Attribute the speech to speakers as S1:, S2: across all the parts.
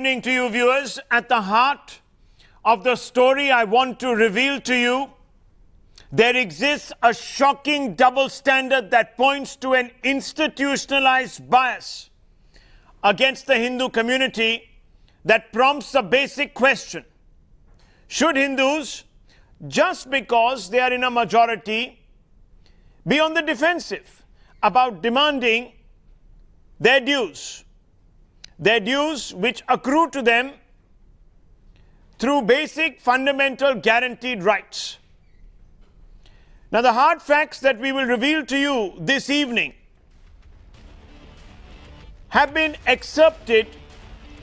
S1: evening to you, viewers. At the heart of the story I want to reveal to you, there exists a shocking double standard that points to an institutionalized bias against the Hindu community that prompts a basic question. Should Hindus, just because they are in a majority, be on the defensive about demanding their dues which accrue to them through basic fundamental guaranteed rights? Now, the hard facts that we will reveal to you this evening have been excerpted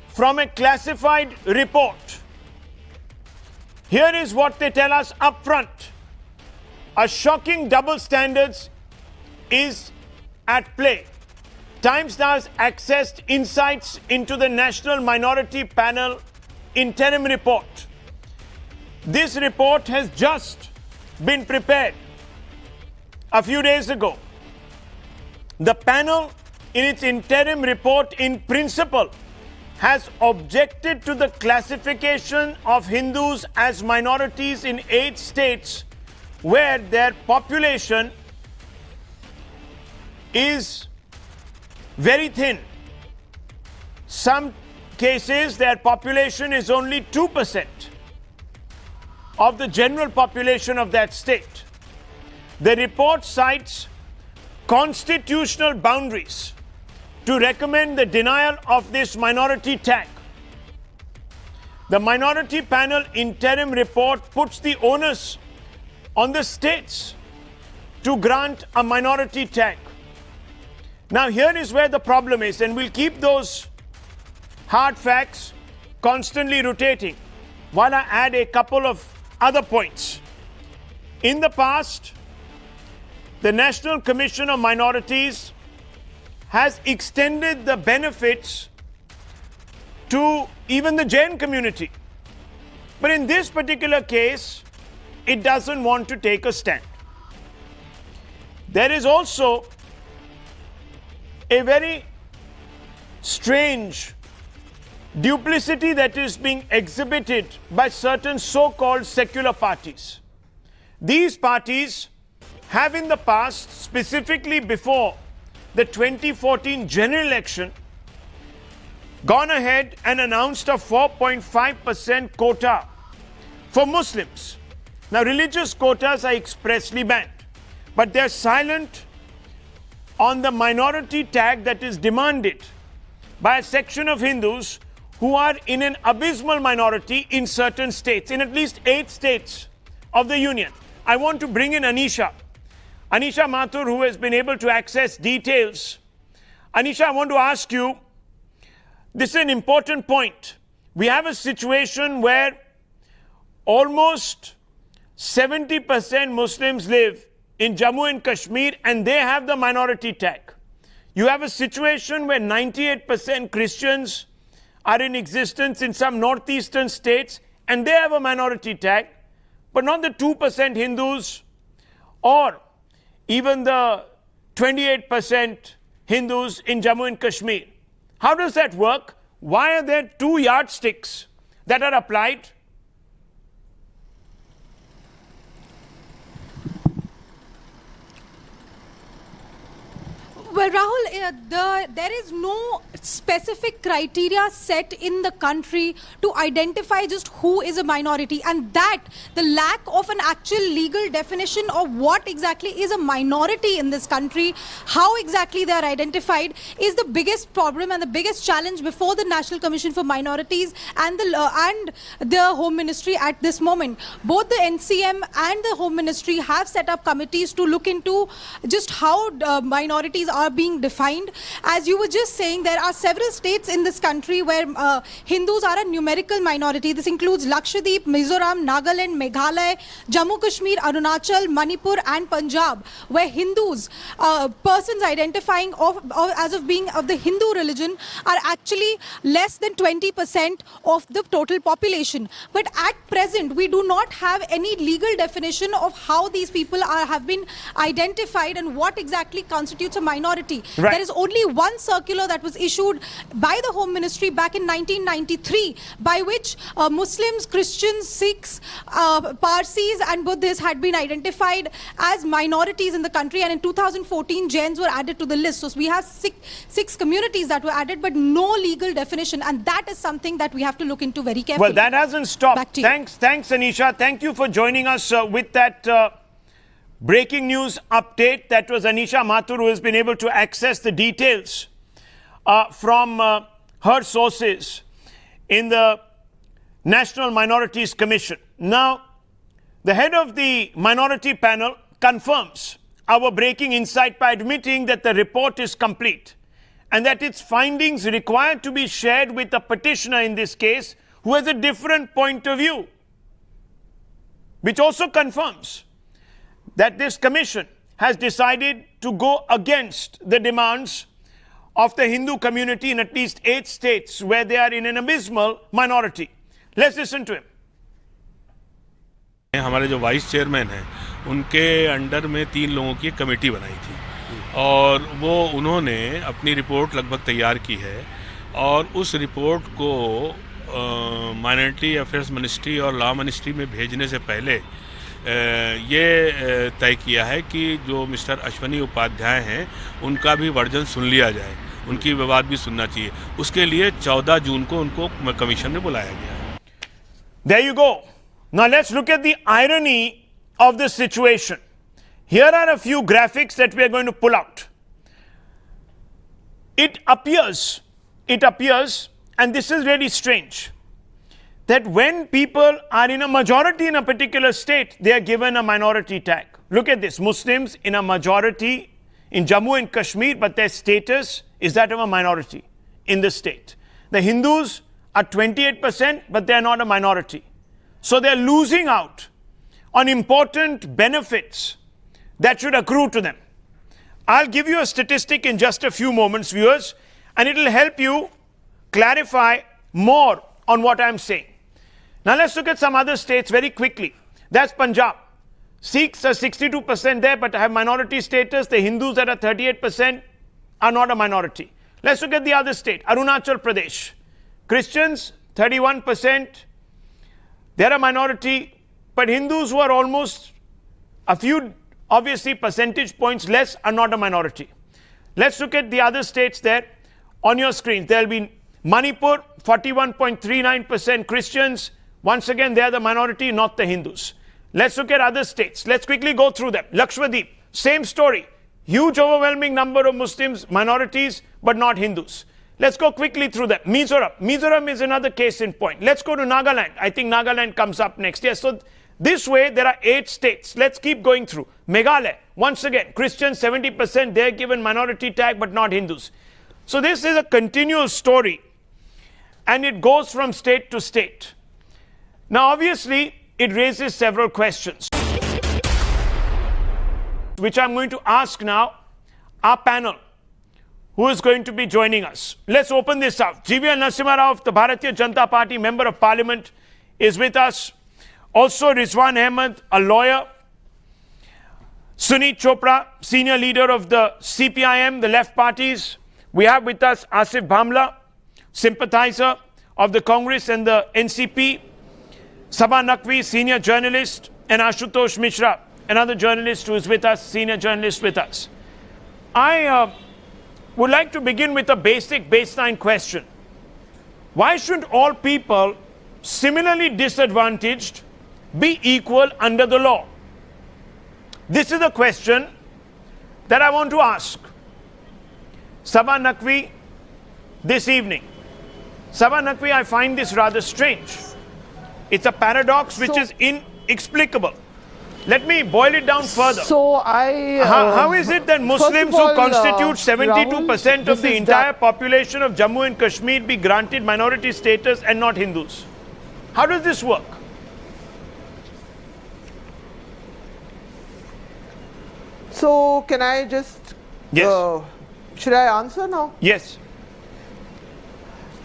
S1: from a classified report. Here is what they tell us up front. A shocking double standards is at play. Times Now has accessed insights into the National Minority Panel interim report. This report has just been prepared a few days ago. The panel, in its interim report in principle, has objected to the classification of Hindus as minorities in 8 states where their population is very thin. Some cases, their population is only 2% of the general population of that state. The report cites constitutional boundaries to recommend the denial of this minority tag. The Minority Panel interim report puts the onus on the states to grant a minority tag. Now, here is where the problem is, and we'll keep those hard facts constantly rotating while I add a couple of other points. In the past, the National Commission on Minorities has extended the benefits to even the Jain community. But in this particular case, it doesn't want to take a stand. There is also a very strange duplicity that is being exhibited by certain so-called secular parties. These parties have in the past, specifically before the 2014 general election, gone ahead and announced a 4.5% quota for Muslims. Now, religious quotas are expressly banned, but they're silent on the minority tag that is demanded by a section of Hindus who are in an abysmal minority in certain states, in at least 8 states of the Union. I want to bring in Anisha Mathur, who has been able to access details. Anisha, I want to ask you, this is an important point. We have a situation where almost 70% Muslims live in Jammu and Kashmir, and they have the minority tag. You have a situation where 98% Christians are in existence in some northeastern states, and they have a minority tag, but not the 2% Hindus or even the 28% Hindus in Jammu and Kashmir. How does that work? Why are there 2 yardsticks that are applied?
S2: Well, Rahul, there is no specific criteria set in the country to identify just who is a minority, and that the lack of an actual legal definition of what exactly is a minority in this country, how exactly they are identified, is the biggest problem and the biggest challenge before the National Commission for Minorities and the Home Ministry at this moment. Both the NCM and the Home Ministry have set up committees to look into just how minorities are being defined. As you were just saying, there are several states in this country where Hindus are a numerical minority. This includes Lakshadweep, Mizoram, Nagaland, Meghalaya, Jammu Kashmir, Arunachal, Manipur and Punjab, where Hindus, persons identifying as of being of the Hindu religion, are actually less than 20% of the total population. But at present, we do not have any legal definition of how these people have been identified and what exactly constitutes a minority. Right. There is only one circular that was issued by the Home Ministry back in 1993, by which Muslims, Christians, Sikhs, Parsis and Buddhists had been identified as minorities in the country, and in 2014 Jains were added to the list. So we have six communities that were added, but no legal definition, and that is something that we have to look into very carefully.
S1: Well, that hasn't stopped.
S2: Back to you.
S1: Thanks, Anisha. Thank you for joining us with that breaking news update. That was Anisha Mathur, who has been able to access the details from her sources in the National Minorities Commission. Now, the head of the minority panel confirms our breaking insight by admitting that the report is complete and that its findings required to be shared with the petitioner in this case, who has a different point of view, which also confirms that this commission has decided to go against the demands of the Hindu community in at least 8 states where they are in an abysmal minority. Let's listen to him.
S3: हमारे जो vice chairman हैं उनके under में 3 लोगों की committee बनाई थी और वो उन्होंने अपनी रिपोर्ट लगभग तैयार की है और उस रिपोर्ट को माइनॉरिटी अफेयर्स मिनिस्ट्री और लॉ मिनिस्ट्री में भेजने से पहले ये तय किया है कि जो मिस्टर अश्वनी उपाध्याय हैं उनका भी वर्जन सुन लिया जाए, उनकी विवाद भी सुनना चाहिए। उसके लिए 14 जून को उनको कमीशन में बुलाया गया है।
S1: There you go. Now let's look at the irony of this situation. Here are a few graphics that we are going to pull out. It appears, and this is really strange, that when people are in a majority in a particular state, they are given a minority tag. Look at this, Muslims in a majority in Jammu and Kashmir, but their status is that of a minority in the state. The Hindus are 28%, but they are not a minority. So they are losing out on important benefits that should accrue to them. I'll give you a statistic in just a few moments, viewers, and it will help you clarify more on what I'm saying. Now let's look at some other states very quickly. That's Punjab. Sikhs are 62% there, but have minority status. The Hindus that are 38% are not a minority. Let's look at the other state, Arunachal Pradesh. Christians, 31%. They're a minority, but Hindus who are almost a few, obviously, percentage points less are not a minority. Let's look at the other states there on your screen. There'll be Manipur, 41.39% Christians. Once again, they are the minority, not the Hindus. Let's look at other states. Let's quickly go through them. Lakshadweep, same story. Huge overwhelming number of Muslims, minorities, but not Hindus. Let's go quickly through them. Mizoram is another case in point. Let's go to Nagaland. I think Nagaland comes up next. Yes, so this way there are 8 states. Let's keep going through. Meghalaya, once again, Christians 70%, they're given minority tag, but not Hindus. So this is a continual story, and it goes from state to state. Now, obviously, it raises several questions, which I'm going to ask now our panel, who is going to be joining us. Let's open this up. GVL Narasimha Rao of the Bharatiya Janata Party, Member of Parliament, is with us. Also, Rizwan Ahmed, a lawyer. Suneet Chopra, senior leader of the CPIM, the left parties. We have with us Asif Bhamla, sympathizer of the Congress and the NCP. Sabha Naqvi, senior journalist. And Ashutosh Mishra, another journalist who is with us, senior journalist with us. I would like to begin with a basic baseline question. Why shouldn't all people similarly disadvantaged be equal under the law? This is a question that I want to ask Sabha Naqvi this evening. Sabha Naqvi, I find this rather strange. It's a paradox which is inexplicable. Let me boil it down further.
S4: So
S1: how is it that Muslims who constitute 72% of the entire population of Jammu and Kashmir be granted minority status and not Hindus? How does this work?
S4: So can I just...
S1: Yes.
S4: Should I answer now?
S1: Yes.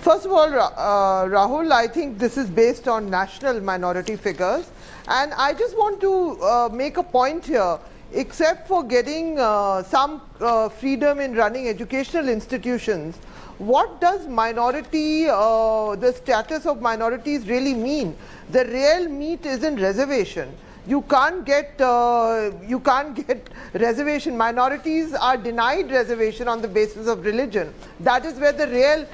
S4: First of all, Rahul, I think this is based on national minority figures. And I just want to make a point here. Except for getting some freedom in running educational institutions, what does minority, the status of minorities really mean? The real meat is in reservation. You can't get reservation. Minorities are denied reservation on the basis of religion. That is where the real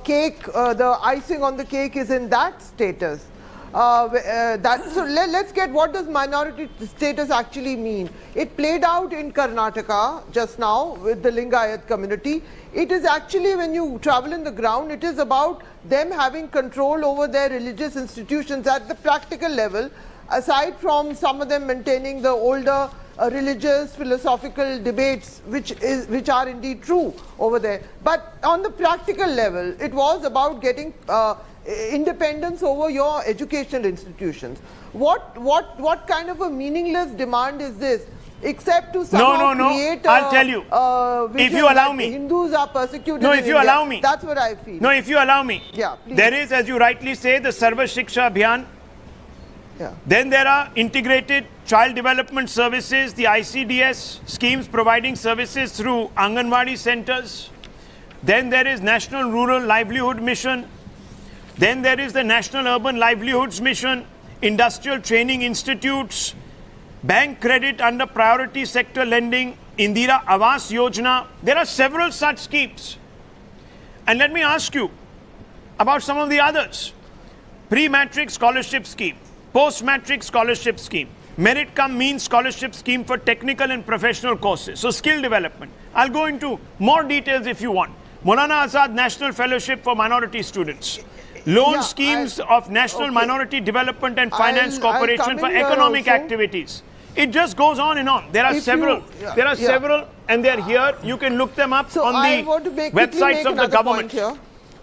S4: cake, the icing on the cake is in that status. So let's get what does minority status actually mean. It played out in Karnataka just now with the Lingayat community. It is actually, when you travel in the ground, it is about them having control over their religious institutions at the practical level, aside from some of them maintaining the older religious philosophical debates, which are indeed true over there. But on the practical level, it was about getting independence over your educational institutions. What kind of a meaningless demand is this? Except to somehow create
S1: I'll tell you. If you allow me.
S4: Hindus are persecuted
S1: No,
S4: in
S1: if you
S4: India.
S1: allow me.
S4: That's what I feel.
S1: No, if you allow me.
S4: Yeah, please.
S1: There is, as you rightly say, the Sarva Shiksha Abhiyan.
S4: Yeah.
S1: Then there are integrated child development services, the ICDS schemes providing services through Anganwadi centers. Then there is National Rural Livelihood Mission. Then there is the National Urban Livelihoods Mission, Industrial Training Institutes, bank credit under priority sector lending, Indira Awas Yojana. There are several such schemes. And let me ask you about some of the others. Pre-matric scholarship scheme, post-matric scholarship scheme, merit cum means scholarship scheme for technical and professional courses. So skill development. I'll go into more details if you want. Maulana Azad National Fellowship for Minority Students. Loan schemes of National Minority Development and Finance Corporation for economic activities. It just goes on and on. There are several. There are several, and they're here. You can look them up on the websites of the government.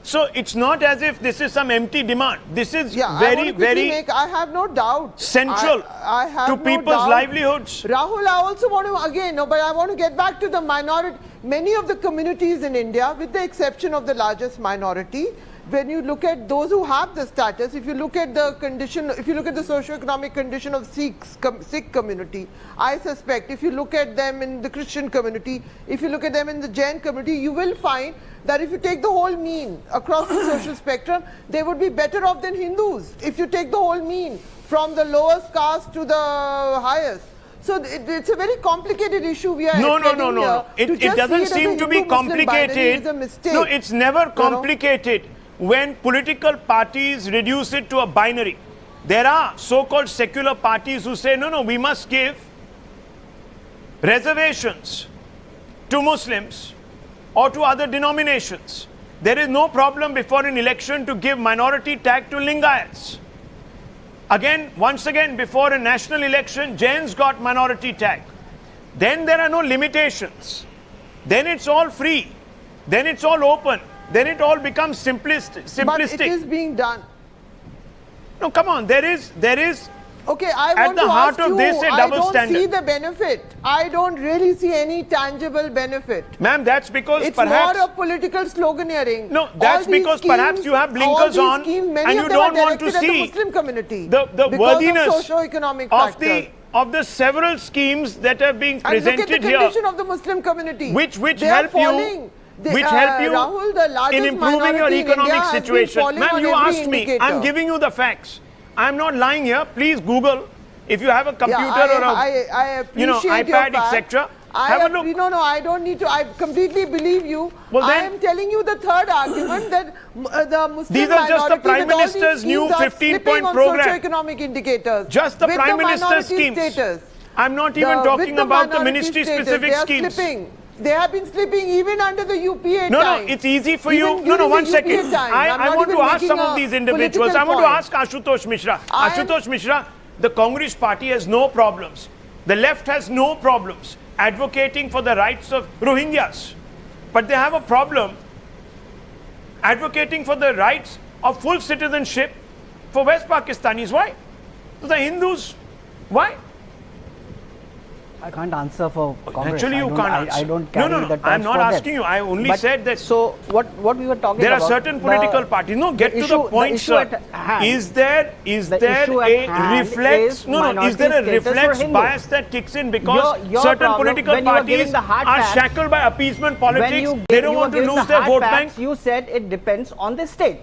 S1: So it's not as if this is some empty demand. This is very, very
S4: I have no doubt.
S1: Central to people's livelihoods.
S4: Rahul, I also want to, again, but I want to get back to the minority. Many of the communities in India, with the exception of the largest minority, when you look at those who have the status, if you look at the condition, if you look at the socio-economic condition of Sikh community, I suspect if you look at them in the Christian community, if you look at them in the Jain community, you will find that if you take the whole mean across the social spectrum, they would be better off than Hindus. If you take the whole mean from the lowest caste to the highest. So it's a very complicated issue we are
S1: No.
S4: It
S1: doesn't seem to be complicated. No, it's never complicated. When political parties reduce it to a binary. There are so-called secular parties who say, no, we must give reservations to Muslims or to other denominations. There is no problem before an election to give minority tag to Lingayats. Again, once again, before a national election, Jains got minority tag. Then there are no limitations. Then it's all free. Then it's all open. Then it all becomes simplistic.
S4: But it is being done.
S1: No, come on. There is.
S4: Okay, I want to ask you, I don't see the benefit. I don't really see any tangible benefit.
S1: Ma'am, that's because
S4: it's
S1: perhaps...
S4: It's more of political sloganeering.
S1: No, that's because perhaps you have blinkers on and you don't want to see
S4: the Muslim community
S1: the worthiness
S4: of
S1: the several schemes that are being presented here.
S4: And look at the condition of the Muslim community.
S1: Which help you...
S4: Rahul,
S1: in improving your economic situation. Ma'am, you asked me. I'm giving you the facts. I'm not lying here. Please Google. If you have a computer or a iPad, etc. Have a look.
S4: No, I don't need to. I completely believe you. Well, I am telling you the third argument that the Muslim
S1: these are just the Prime Minister's new 15-point program.
S4: Socio-economic indicators.
S1: Just the Prime Minister's schemes. I'm not even talking about the ministry-specific schemes.
S4: They have been slipping even under the UPA time.
S1: No, it's easy for you. No, 1 second. I want to ask some of these individuals. I want to ask Ashutosh Mishra. Ashutosh Mishra, the Congress party has no problems. The left has no problems advocating for the rights of Rohingyas. But they have a problem advocating for the rights of full citizenship for West Pakistanis. Why? The Hindus. Why?
S5: I can't answer for Congress.
S1: Actually, you can't answer.
S5: I don't carry
S1: No.
S5: the torch
S1: I'm not
S5: for them.
S1: asking you. I only
S5: But
S1: said that.
S5: So what we were talking
S1: There
S5: about.
S1: are certain political parties. No, get to the point,
S5: issue
S1: sir.
S5: at hand-
S1: Is there
S5: the
S1: a
S5: issue at hand
S1: reflex?
S5: is
S1: No. Is
S5: minority
S1: there a
S5: status for
S1: reflex
S5: Hindus.
S1: bias that kicks in because
S5: Your
S1: certain
S5: problem,
S1: political
S5: when you were
S1: parties
S5: giving the hard
S1: are
S5: facts-
S1: shackled by appeasement politics? They don't
S5: you
S1: want
S5: were
S1: to
S5: giving
S1: lose
S5: the
S1: their
S5: hard
S1: vote
S5: facts,
S1: bank.
S5: You said it depends on the state.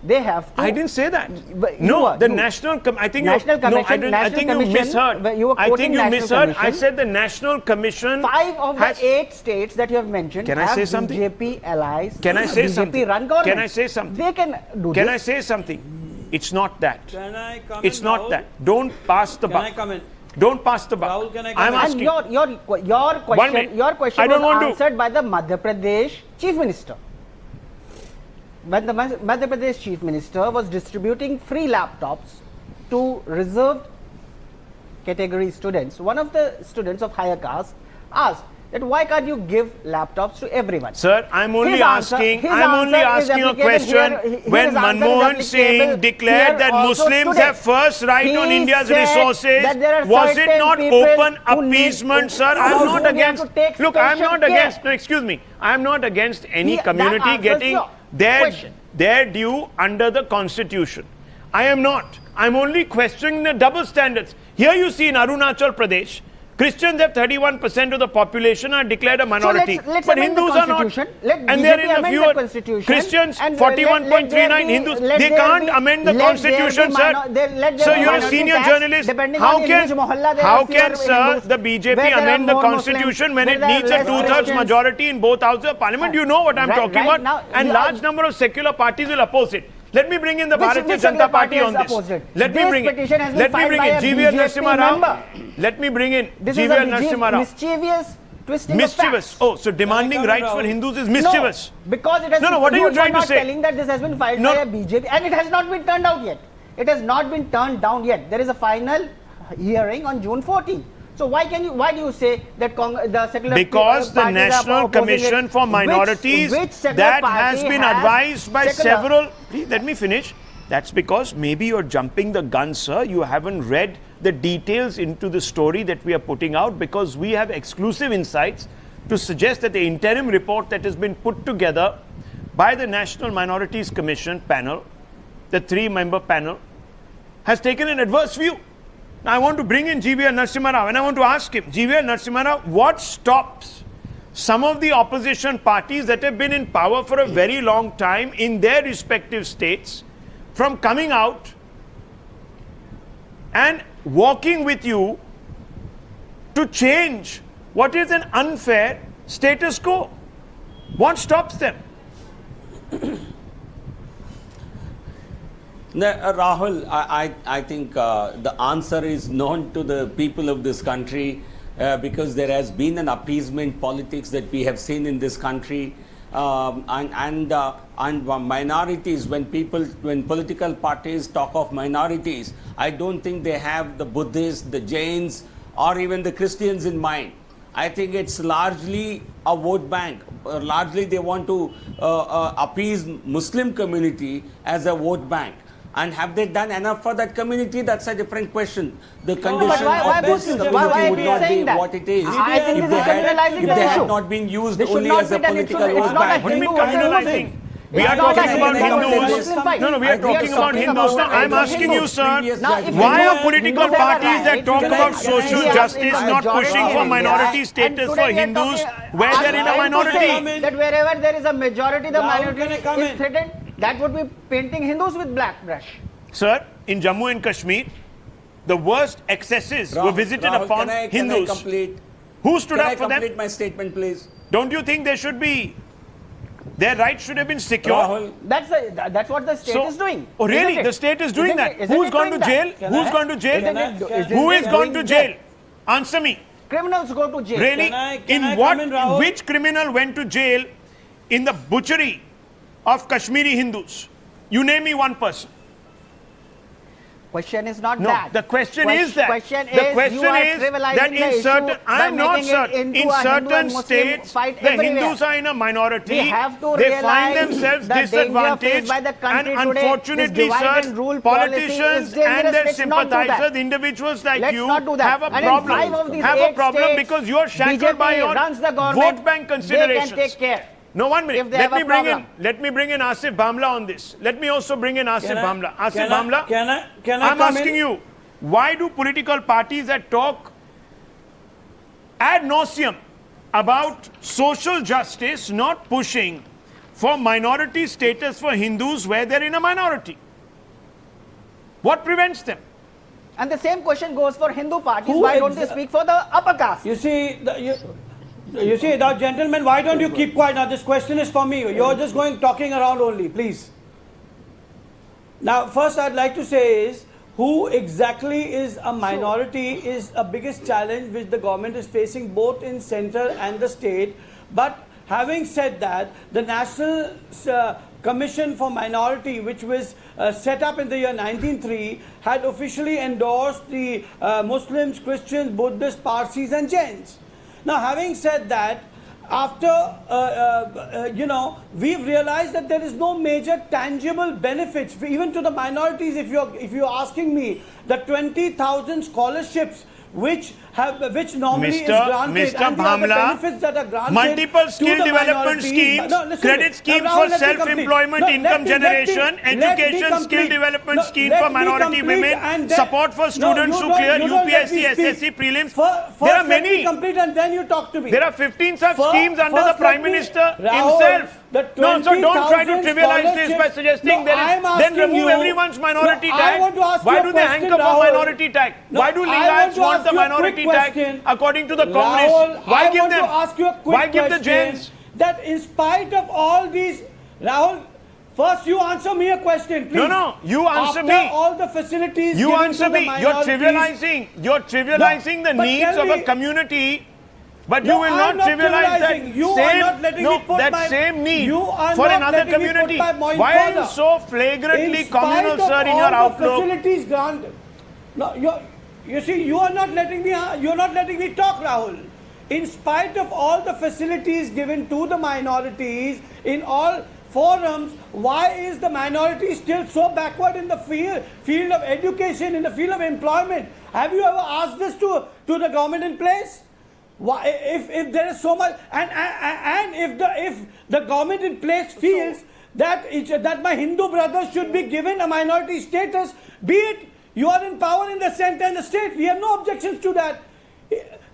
S5: They have to.
S1: I didn't say that.
S5: But you
S1: No,
S5: are-
S1: the
S5: you-
S1: national. I think
S5: National
S1: you. No, I
S5: Commission-
S1: didn't. I
S5: National
S1: think you
S5: Commission,
S1: misheard.
S5: you were
S1: I
S5: quoting
S1: think you
S5: National
S1: misheard. I
S5: Commission.
S1: said the national commission.
S5: 5 of
S1: has-
S5: the 8 states that you have mentioned
S1: Can I
S5: have
S1: say something?
S5: BJP allies.
S1: Can I say
S5: BJP
S1: something?
S5: run government.
S1: Can I say something?
S5: They can do
S1: Can
S5: this.
S1: I say something? It's not that.
S6: Can I come
S1: It's
S6: in,
S1: not
S6: Rahul?
S1: that. Don't pass the
S6: Can I
S1: buck.
S6: come in?
S1: Don't pass the buck.
S6: Rahul, can I
S1: I'm
S6: come in?
S5: And
S1: asking.
S5: your
S1: minute.
S5: question
S1: I don't
S5: was
S1: want to-
S5: answered by the Madhya Pradesh Chief Minister. When the Madhya Pradesh Chief Minister was distributing free laptops to reserved category students, one of the students of higher caste asked that why can't you give laptops to everyone?
S1: Sir, I'm only
S5: His answer-
S1: asking.
S5: his
S1: I'm only
S5: answer is
S1: asking a
S5: applicable
S1: question.
S5: here- his
S1: When
S5: answer is
S1: Manmohan Singh
S5: applicable
S1: declared
S5: here
S1: that
S5: also
S1: Muslims
S5: today.
S1: have first right on
S5: He
S1: India's
S5: said
S1: resources,
S5: that there are
S1: was it
S5: certain
S1: not
S5: people
S1: open
S5: who need
S1: appeasement,
S5: to-
S1: sir? I'm
S5: who
S1: not
S5: need to
S1: against.
S5: take
S1: Look, I'm
S5: special
S1: not
S5: care.
S1: against. No, excuse me. I'm not against any
S5: That
S1: community
S5: answers
S1: getting
S5: your
S1: their
S5: question.
S1: due under the constitution. I am not. I'm only questioning the double standards. Here you see in Arunachal Pradesh, Christians have 31% of the population are declared a minority.
S5: let's
S1: but
S5: amend the
S1: Hindus are not.
S5: constitution. Let
S1: And
S5: BJP
S1: they're in the
S5: amend
S1: fewer
S5: the constitution.
S1: Christians,
S5: And,
S1: 41.39 Hindus. They can't amend the constitution, sir. Sir, you're a senior journalist. How can, sir, the BJP amend the constitution when it needs a two-thirds majority in both houses of parliament? You know what I'm talking
S5: right
S1: about.
S5: now,
S1: And large number of secular parties will oppose it. Let me bring in the Bharatiya
S5: which
S1: Janata
S5: secular
S1: Party
S5: party
S1: on
S5: has
S1: this.
S5: opposed it?
S1: Let me
S5: This
S1: bring it.
S5: petition has been
S1: Let me
S5: filed
S1: bring
S5: by
S1: it.
S5: a
S1: GVR
S5: BJP
S1: Narasimha Rao.
S5: member.
S1: Let me bring in
S5: This is
S1: GVR
S5: a
S1: Narasimha Rao.
S5: mischievous twisting
S1: Mischievous.
S5: of facts.
S1: Oh, so demanding
S6: come in,
S1: rights for
S6: Rahul?
S1: Hindus is mischievous.
S5: No, because it has
S1: No,
S5: been,
S1: what are you trying to
S5: not
S1: say?
S5: telling that this has been filed
S1: No.
S5: by a BJP and it has not been turned out yet. It has not been turned down yet. There is a final hearing on June 14th. So why do you say that the secular
S1: Because the
S5: parties are
S1: National
S5: opposing
S1: Commission
S5: it?
S1: for Minorities
S5: which secular
S1: that
S5: party
S1: has been advised by
S5: secular-
S1: several. Please let me finish. That's because maybe you're jumping the gun, sir. You haven't read the details into the story that we are putting out because we have exclusive insights to suggest that the interim report that has been put together by the National Minorities Commission panel, the 3-member panel, has taken an adverse view. Now, I want to bring in GVR Narasimha Rao and I want to ask him, GVR Narasimha Rao, what stops some of the opposition parties that have been in power for a very long time in their respective states from coming out and walking with you to change what is an unfair status quo? What stops them?
S7: No, Rahul, I think the answer is known to the people of this country because there has been an appeasement politics that we have seen in this country. And minorities, when political parties talk of minorities, I don't think they have the Buddhists, the Jains, or even the Christians in mind. I think it's largely a vote bank. Largely they want to appease Muslim community as a vote bank. And have they done enough for that community? That's a different question. The condition
S5: why
S7: of this
S5: Muslims?
S7: community
S5: Why
S7: would
S5: are you
S7: not be
S5: saying that?
S7: what it is
S5: I think
S7: if
S5: this
S7: they
S5: is criminalizing
S7: if
S5: the
S7: they had
S5: issue.
S7: not been used
S5: This should
S7: only
S5: not
S7: as
S5: be
S7: a
S5: done.
S7: political
S5: It's
S7: vote
S5: not a
S7: bank.
S1: What do you mean
S5: Hindu versus
S1: criminalizing?
S5: Muslim.
S1: We are
S5: It's not
S1: talking
S5: a
S1: about
S5: Hindu versus
S1: Hindus.
S5: Muslim fight.
S1: No, we are
S5: We
S1: talking about
S5: talking
S1: Hindus.
S5: about
S1: Now, I'm
S5: Hindu
S1: asking you, sir,
S5: Now, if
S1: why
S5: Hindu-
S1: are political
S5: Hindus have a
S1: parties that
S5: right
S1: talk
S5: to
S1: about
S5: be
S1: social
S5: in
S1: justice
S5: the
S1: not
S5: majority
S1: pushing
S5: of
S1: for
S5: India?
S1: minority
S5: And
S1: status
S5: today
S1: for
S5: we are
S1: Hindus
S5: talking-
S1: where they're in a
S5: I'm trying to say
S1: minority?
S5: that wherever there is a majority, the
S6: Rahul,
S5: minority
S6: can I come
S5: is
S6: in?
S5: threatened. That would be painting Hindus with black brush.
S1: Sir, in Jammu and Kashmir, the worst excesses were visited
S7: Rahul,
S1: upon
S7: can I
S1: Hindus.
S7: complete?
S1: Who stood
S7: Can
S1: up
S7: I
S1: for them?
S7: complete my statement, please?
S1: Don't you think they should be, their rights should have been secure?
S7: Rahul,
S5: That's what the state is doing.
S1: Oh, really?
S5: isn't it?
S1: The state is doing
S5: Isn't
S1: that?
S5: it- isn't
S1: Who's
S5: it
S1: gone to
S5: doing
S1: jail?
S5: that?
S1: Who's gone to jail? Who is gone to jail? Answer me.
S5: Criminals go to jail.
S1: Really?
S6: Can I
S1: what?
S6: come in, Rahul?
S1: Which criminal went to jail in the butchery of Kashmiri Hindus? You name me one person.
S5: Question is not
S1: No,
S5: that.
S1: the question is that.
S5: Question
S1: The
S5: is
S1: question
S5: you are
S1: is
S5: trivializing
S1: that
S5: the
S1: in
S5: issue
S1: certain,
S5: by
S1: I am not
S5: making it
S1: certain.
S5: into
S1: In
S5: a Hindu
S1: certain
S5: and Muslim
S1: states,
S5: fight
S1: the
S5: everywhere.
S1: Hindus are in a minority.
S5: We have to
S1: They
S5: realize
S1: find themselves
S5: the danger faced
S1: disadvantaged,
S5: by the country
S1: and
S5: today.
S1: unfortunately,
S5: This divide and rule policy is
S1: politicians
S5: dangerous.
S1: and their
S5: Let's not do that.
S1: sympathizers, individuals like
S5: Let's
S1: you,
S5: not do that.
S1: have a
S5: And in 5 of
S1: problem.
S5: these
S1: Have a
S5: 8
S1: problem
S5: states,
S1: because you are shackled
S5: BJP
S1: by your
S5: runs the government.
S1: vote bank
S5: They
S1: considerations.
S5: can take care.
S1: No, 1 minute.
S5: If they have a problem.
S1: Let me bring in Asif Bhamla on this. Let me also bring in Asif Bhamla. Asif Bhamla,
S6: Can I
S1: I'm
S6: come
S1: asking
S6: in?
S1: you, why do political parties that talk ad nauseum about social justice not pushing for minority status for Hindus where they're in a minority? What prevents them?
S5: And the same question goes for Hindu parties.
S6: Who
S5: Why don't they speak for the upper caste?
S6: You see, you see, now, gentlemen, why don't you keep quiet? Now, this question is for me. You're just talking around only, please. Now, first, I'd like to say is, who exactly is a minority is a biggest challenge which the government is facing both in center and the state. But having said that, the National Commission for Minority, which was set up in the year 1903, had officially endorsed the Muslims, Christians, Buddhists, Parsis and Jains. Now, having said that, after, we've realized that there is no major tangible benefits, even to the minorities. If you're asking me, the 20,000 scholarships which normally is granted,
S1: Mr.
S6: and the other
S1: Bhamla,
S6: benefits that are granted
S1: multiple
S6: to
S1: skill
S6: the
S1: development
S6: minorities.
S1: schemes,
S6: No, listen
S1: credit
S6: to me.
S1: schemes
S6: Now,
S1: for
S6: Rahul, let me
S1: self-employment,
S6: complete. No,
S1: income generation,
S6: let me
S1: education, skill
S6: complete.
S1: development
S6: No,
S1: scheme
S6: let
S1: for
S6: me
S1: minority
S6: complete
S1: women,
S6: and then-
S1: support for students who clear
S6: you don't let
S1: UPSC,
S6: me speak.
S1: SSC prelims.
S6: First,
S1: There are
S6: let me
S1: many.
S6: complete and then you talk to me.
S1: There are 15 such
S6: First-
S1: schemes under the
S6: first
S1: Prime
S6: let me-
S1: Minister
S6: Rahul,
S1: himself.
S6: the
S1: No, so don't try to
S6: 20,000
S1: trivialize this by
S6: scholarships-
S1: suggesting
S6: No, I am
S1: then
S6: asking
S1: remove
S6: you-
S1: everyone's minority
S6: No, I
S1: tag.
S6: want to ask
S1: Why
S6: you a
S1: do they
S6: question,
S1: hanker for
S6: Rahul.
S1: minority tag?
S6: No,
S1: Why do
S6: I want
S1: Lingayats
S6: to
S1: want
S6: ask
S1: the
S6: you a
S1: minority
S6: quick
S1: tag
S6: question.
S1: according to the
S6: Rahul,
S1: Congress? Why
S6: I
S1: give
S6: want
S1: them?
S6: to ask you a quick
S1: Why give the
S6: question
S1: Jains?
S6: that in spite of all these, Rahul, first you answer me a question, please.
S1: No, you answer
S6: After
S1: me.
S6: all the facilities
S1: You
S6: given
S1: answer
S6: to the
S1: me. You're
S6: minorities-
S1: trivializing
S6: No,
S1: the
S6: but
S1: needs
S6: tell
S1: of a
S6: me-
S1: community. But
S6: No,
S1: you will
S6: I'm
S1: not
S6: not
S1: trivialize that
S6: trivializing. You are not letting me put
S1: that
S6: my-
S1: same need
S6: you are
S1: for
S6: not
S1: another
S6: letting me put
S1: community.
S6: my point
S1: Why are you
S6: further.
S1: so flagrantly
S6: in spite
S1: communal,
S6: of
S1: sir, in
S6: all
S1: your
S6: the
S1: outlook?
S6: facilities granted. No, you see, you are not letting me. You're not letting me talk, Rahul. In spite of all the facilities given to the minorities in all forums, why is the minority still so backward in the field of education, in the field of employment? Have you ever asked this to the government in place? Why, if there is so much, and if the government in place feels that my Hindu brothers should be given a minority status, be it you are in power in the center and the state, we have no objections to that.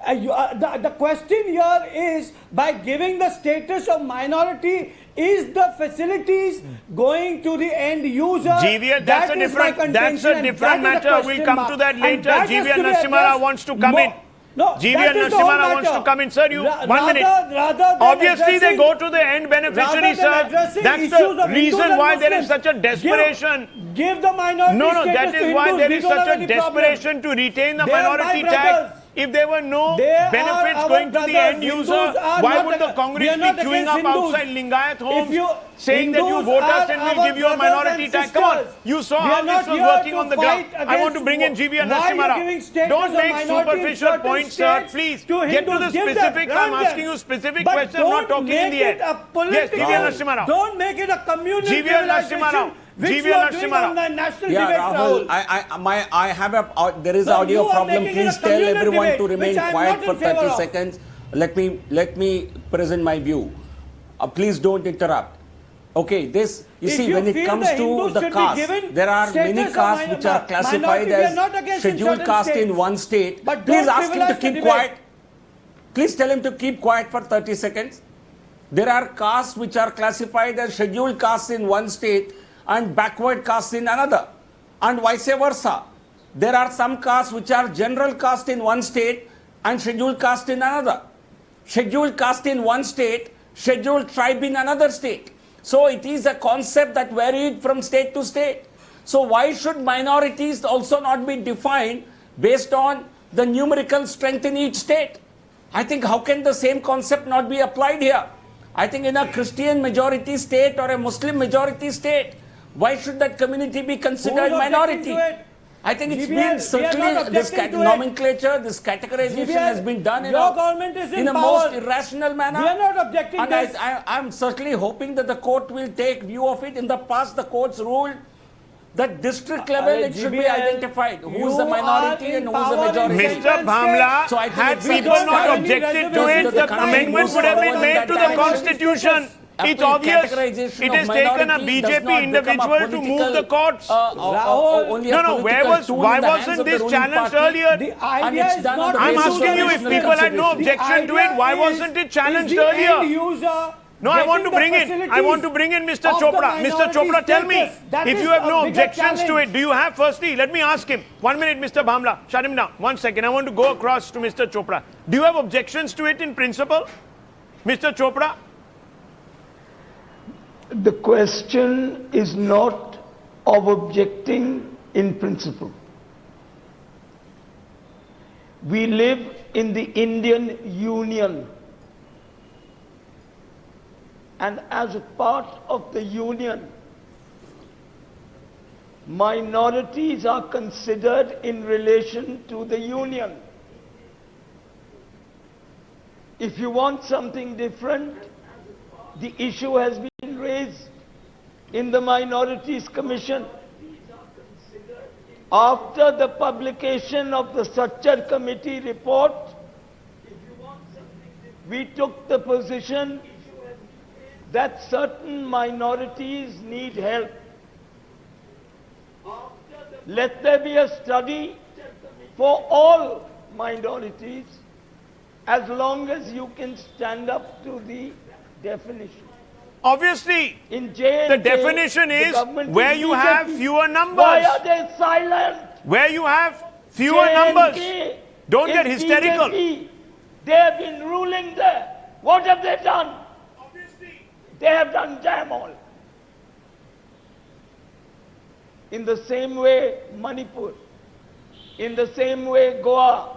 S6: The question here is, by giving the status of minority, is the facilities going to the end user?
S1: GVL, that's a different matter. We'll come to that later. GVL Narasimha wants to come in.
S6: No,
S1: GVL Narasimha wants to come in. Sir, you, 1 minute. Obviously, they go to the end beneficiary, sir. That's the reason why there is such a desperation.
S6: Give the minority
S1: No,
S6: status
S1: that
S6: to
S1: is why
S6: Hindus.
S1: there
S6: We
S1: is
S6: don't
S1: such
S6: have
S1: a
S6: any problem.
S1: desperation to retain the
S6: They are my
S1: minority
S6: brothers.
S1: tag. If there were no
S6: They are
S1: benefits
S6: our
S1: going to the
S6: brothers.
S1: end
S6: Hindus
S1: user,
S6: are
S1: why
S6: not
S1: would the
S6: we
S1: Congress
S6: are not
S1: be queuing
S6: against
S1: up
S6: Hindus.
S1: outside Lingayat homes
S6: you-
S1: saying that you
S6: Hindus
S1: vote us
S6: are
S1: and we'll
S6: our
S1: give you a
S6: brothers
S1: minority
S6: and
S1: tag? Come on.
S6: sisters.
S1: You saw
S6: We
S1: how
S6: are not
S1: this was
S6: here
S1: working
S6: to
S1: on the ground.
S6: fight
S1: I want to
S6: against
S1: bring in GVL
S6: why are you
S1: Narasimha.
S6: giving status
S1: Don't
S6: of
S1: make
S6: minority in
S1: superficial
S6: certain
S1: points, sir.
S6: states
S1: Please
S6: to
S1: get to the
S6: Hindus? Give them,
S1: specifics. I'm
S6: grant them.
S1: asking you specific
S6: But
S1: questions. I'm not
S6: don't
S1: talking in
S6: make
S1: the
S6: it
S1: end.
S6: a political.
S1: Yes, GVL Narasimha.
S6: Don't make it a communal
S1: GVL Narasimha.
S6: civilization, which you
S1: GVL
S6: are doing
S1: Narasimha.
S6: on the national
S7: Yeah,
S6: debate,
S7: Rahul,
S6: Rahul.
S7: I have a, there is
S6: No,
S7: audio
S6: you are
S7: problem.
S6: making it a
S7: Please tell
S6: communal
S7: everyone
S6: debate,
S7: to remain
S6: which I am
S7: quiet
S6: not
S7: for
S6: in favor
S7: 30
S6: of.
S7: seconds. Let me present my view. Please don't interrupt. Okay, this, you
S6: If
S7: see,
S6: you
S7: when it
S6: feel
S7: comes
S6: the
S7: to
S6: Hindus
S7: the
S6: should be
S7: caste,
S6: given
S7: there are many
S6: status of
S7: castes which are classified
S6: minority, we are not
S7: as
S6: against in
S7: scheduled
S6: certain
S7: caste in
S6: states.
S7: one state.
S6: But
S7: Please
S6: don't
S7: ask him to
S6: trivialize the
S7: keep
S6: debate.
S7: quiet. Please tell him to keep quiet for 30 seconds. There are castes which are classified as scheduled castes in one state and backward castes in another, and vice versa. There are some castes which are general caste in one state and scheduled caste in another. Scheduled caste in one state, scheduled tribe in another state. So it is a concept that varied from state to state. So why should minorities also not be defined based on the numerical strength in each state? I think how can the same concept not be applied here? I think in a Christian majority state or a Muslim majority state, why should that community be considered
S6: Who's objecting
S7: minority?
S6: to it?
S7: I think it's
S6: GBL, we
S7: been
S6: are not
S7: certainly this
S6: objecting to it.
S7: nomenclature, this categorization
S6: GBL,
S7: has been done in
S6: your government is in
S7: a
S6: power.
S7: most irrational manner.
S6: We are not objecting
S7: and
S6: this.
S7: I'm certainly hoping that the court will take view of it. In the past, the courts ruled that district level it should be
S6: GBL,
S7: identified who is
S6: you
S7: the minority
S6: are in
S7: and who is the
S6: power in
S7: majority.
S6: Mr.
S1: Mr. Bhamla,
S7: So I think
S1: had
S7: it's
S1: people
S7: just
S1: not
S7: having
S1: objected to
S6: reservations
S1: it,
S6: that
S1: the
S6: the
S1: amendment
S6: country
S1: would have
S6: moves
S1: been
S6: forward
S1: made
S6: in
S1: to
S6: that
S1: the
S6: direction.
S1: Constitution.
S7: Actually,
S1: It's obvious.
S7: categorization
S1: It
S7: of
S1: has taken a
S7: minority does
S1: BJP
S7: not become a
S1: individual to
S7: political,
S1: move the courts.
S6: Rahul,
S7: only a
S1: No, no, where
S7: political
S1: was,
S7: tool
S1: why
S7: in the hands
S1: wasn't
S7: of the
S1: this
S7: ruling
S1: challenged
S7: party.
S1: earlier?
S6: The
S7: And
S6: idea
S7: it's
S6: is
S7: done on
S6: not
S7: the
S1: I'm
S7: basis of
S1: asking you if
S7: national
S1: people had no
S7: consideration.
S1: objection to it, why wasn't it challenged earlier? No, I want to bring in. I want to bring in Mr. Chopra. Mr. Chopra, tell me, if you have no objections to it, do you have, firstly, let me ask him. 1 minute, Mr. Bhamla. Shut him down. 1 second. I want to go across to Mr. Chopra. Do you have objections to it in principle? Mr. Chopra?
S8: The question is not of objecting in principle. We live in the Indian Union, and as a part of the Union, minorities are considered in relation to the Union. If you want something different, the issue has been raised in the Minorities Commission. After the publication of the Structure Committee report, we took the position that certain minorities need help. Let there be a study for all minorities, as long as you can stand up to the definition.
S1: Obviously,
S8: In J&K,
S1: the definition
S8: the
S1: is
S8: government
S1: where
S8: is
S1: you have
S8: BJP.
S1: fewer numbers.
S8: Why are they silent?
S1: Where you have fewer
S8: J&K
S1: numbers. Don't
S8: is
S1: get hysterical.
S8: BJP. They have been ruling there. What have they done? They have done damn all. In the same way, Manipur. In the same way, Goa.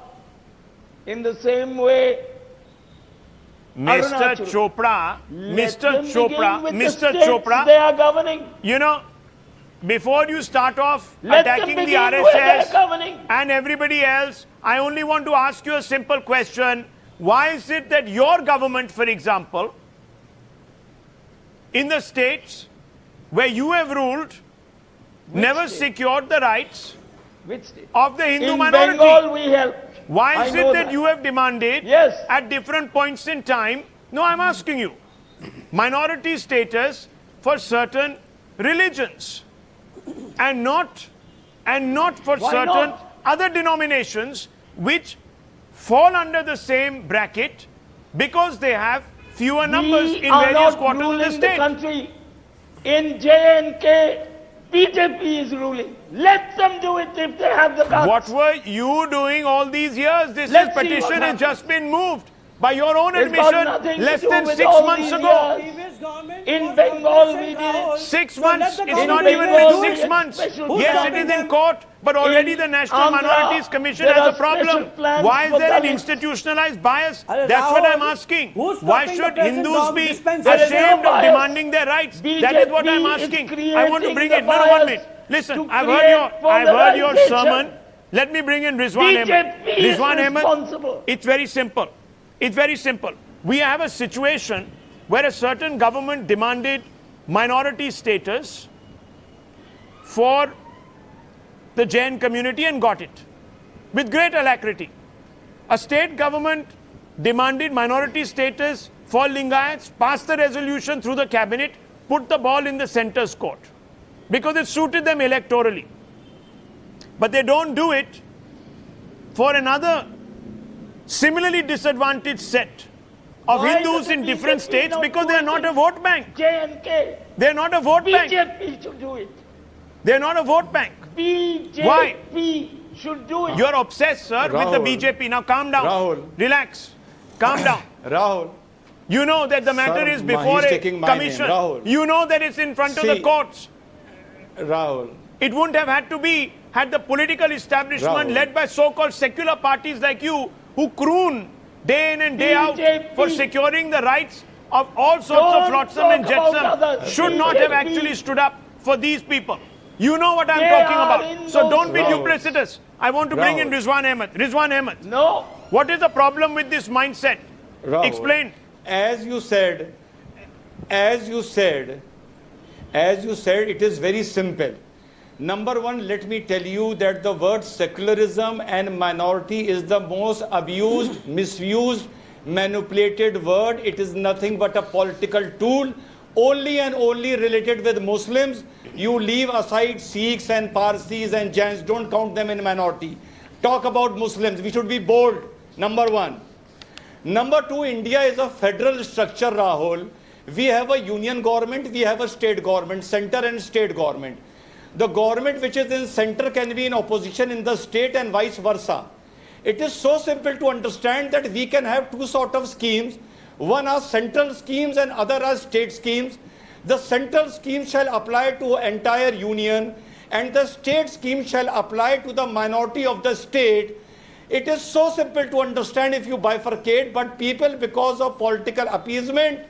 S8: In the same way,
S1: Mr.
S8: Arunachal.
S1: Chopra,
S8: let
S1: Mr.
S8: them
S1: Chopra,
S8: begin with the
S1: Mr.
S8: states
S1: Chopra,
S8: they are governing.
S1: you know, before you start off
S8: Let them
S1: attacking the
S8: begin where they are
S1: RSS
S8: governing.
S1: and everybody else, I only want to ask you a simple question. Why is it that your government, for example, in the states where you have ruled, never
S8: state?
S1: secured the rights
S8: Which state?
S1: of the Hindu
S8: In
S1: minority?
S8: Bengal, we helped.
S1: Why
S8: I
S1: is
S8: know
S1: it that you have demanded
S8: Yes.
S1: at different points in time? No, I'm asking you. Minority status for certain religions and not for
S8: Why
S1: certain
S8: not?
S1: other denominations which fall under the same bracket because they have fewer numbers
S8: We
S1: in
S8: are
S1: various
S8: not
S1: quarters of the
S8: ruling
S1: state.
S8: country. In J&K, BJP is ruling. Let them do it if they have the guts.
S1: What were you doing all these years? This
S8: Let's see what
S1: petition has
S8: happens.
S1: just been moved by your own
S8: It's got
S1: admission
S8: nothing to
S1: less
S8: do
S1: than
S8: with
S1: 6
S8: all
S1: months
S8: these
S1: ago.
S8: years.
S6: Previous government
S8: In
S6: was
S8: Bengal,
S6: complicit,
S8: we did it.
S6: Rahul.
S1: 6
S6: So let
S1: months,
S6: the
S1: it's
S6: government
S1: not
S6: do
S1: even
S6: it.
S1: been
S8: Bengal,
S1: 6
S8: we
S1: months.
S8: had special
S1: Yes, it
S6: plans.
S1: is in court, but already
S8: In
S1: the National
S8: Andhra,
S1: Minorities Commission
S8: there
S1: has a
S8: are special
S1: problem.
S8: plans
S1: Why is
S8: for
S1: there an
S8: Dalits.
S1: institutionalized bias?
S6: Arre,
S1: That's what
S6: Rahul,
S1: I'm asking.
S6: who's
S1: Why
S6: stopping the
S1: should
S6: present
S1: Hindus be
S6: dispensation?
S8: There is no
S1: ashamed of
S8: bias.
S1: demanding their rights? That is what I'm
S8: BJP is
S1: asking. I want to
S8: creating
S1: bring
S8: the
S1: it. No, 1
S8: bias
S1: minute. Listen,
S8: to
S1: I've heard
S8: create
S1: your
S8: polarization.
S1: sermon. Let me bring in Rizwan Ahmed.
S8: BJP is
S1: Rizwan Ahmed,
S8: responsible.
S1: it's very simple. It's very simple. We have a situation where a certain government demanded minority status for the Jain community and got it with great alacrity. A state government demanded minority status for Lingayats, passed the resolution through the cabinet, put the ball in the centre's court because it suited them electorally. But they don't do it for another similarly disadvantaged set of
S8: Why
S1: Hindus
S8: does the
S1: in different
S8: BJP
S1: states
S8: not
S1: because
S8: do
S1: they are
S8: it
S1: not
S8: in
S1: a vote bank.
S8: J&K.
S1: They're not a vote bank.
S8: BJP should do it.
S1: They're not a vote bank.
S8: BJP
S1: Why?
S8: should do it.
S1: You're obsessed, sir, with the
S9: Rahul.
S1: BJP. Now calm down.
S9: Rahul.
S1: Relax. Calm down.
S9: Rahul,
S1: You know that the matter
S9: Sir,
S1: is before
S9: he's
S1: a
S9: taking my name,
S1: commission.
S9: Rahul.
S1: You know that it's in front of the
S9: See.
S1: courts.
S9: Rahul,
S1: It wouldn't have had to be had the political establishment
S9: Rahul.
S1: led by so-called secular parties like you who croon day in and day out
S8: BJP.
S1: for securing the rights of all sorts of
S8: Don't
S1: flotsam and
S8: talk about
S1: jetsam
S8: others.
S1: should not have
S8: BJP.
S1: actually stood up for these people. You know what I'm
S8: They
S1: talking
S8: are
S1: about.
S8: in
S1: So
S8: those
S1: don't be
S8: Rahul.
S1: duplicitous. I want to bring in Rizwan Ahmed. Rizwan Ahmed,
S8: No.
S1: what is the problem with this mindset?
S9: Rahul,
S1: Explain.
S9: As you said, it is very simple. Number one, let me tell you that the word secularism and minority is the most abused, misused, manipulated word. It is nothing but a political tool, only and only related with Muslims. You leave aside Sikhs and Parsis and Jains, don't count them in minority. Talk about Muslims. We should be bold, number one. Number two, India is a federal structure, Rahul. We have a union government, we have a state government, center and state government. The government which is in center can be in opposition in the state and vice versa. It is so simple to understand that we can have two sort of schemes. One are central schemes and other are state schemes. The central scheme shall apply to entire union and the state scheme shall apply to the minority of the state. It is so simple to understand if you bifurcate, but people, because of political appeasement,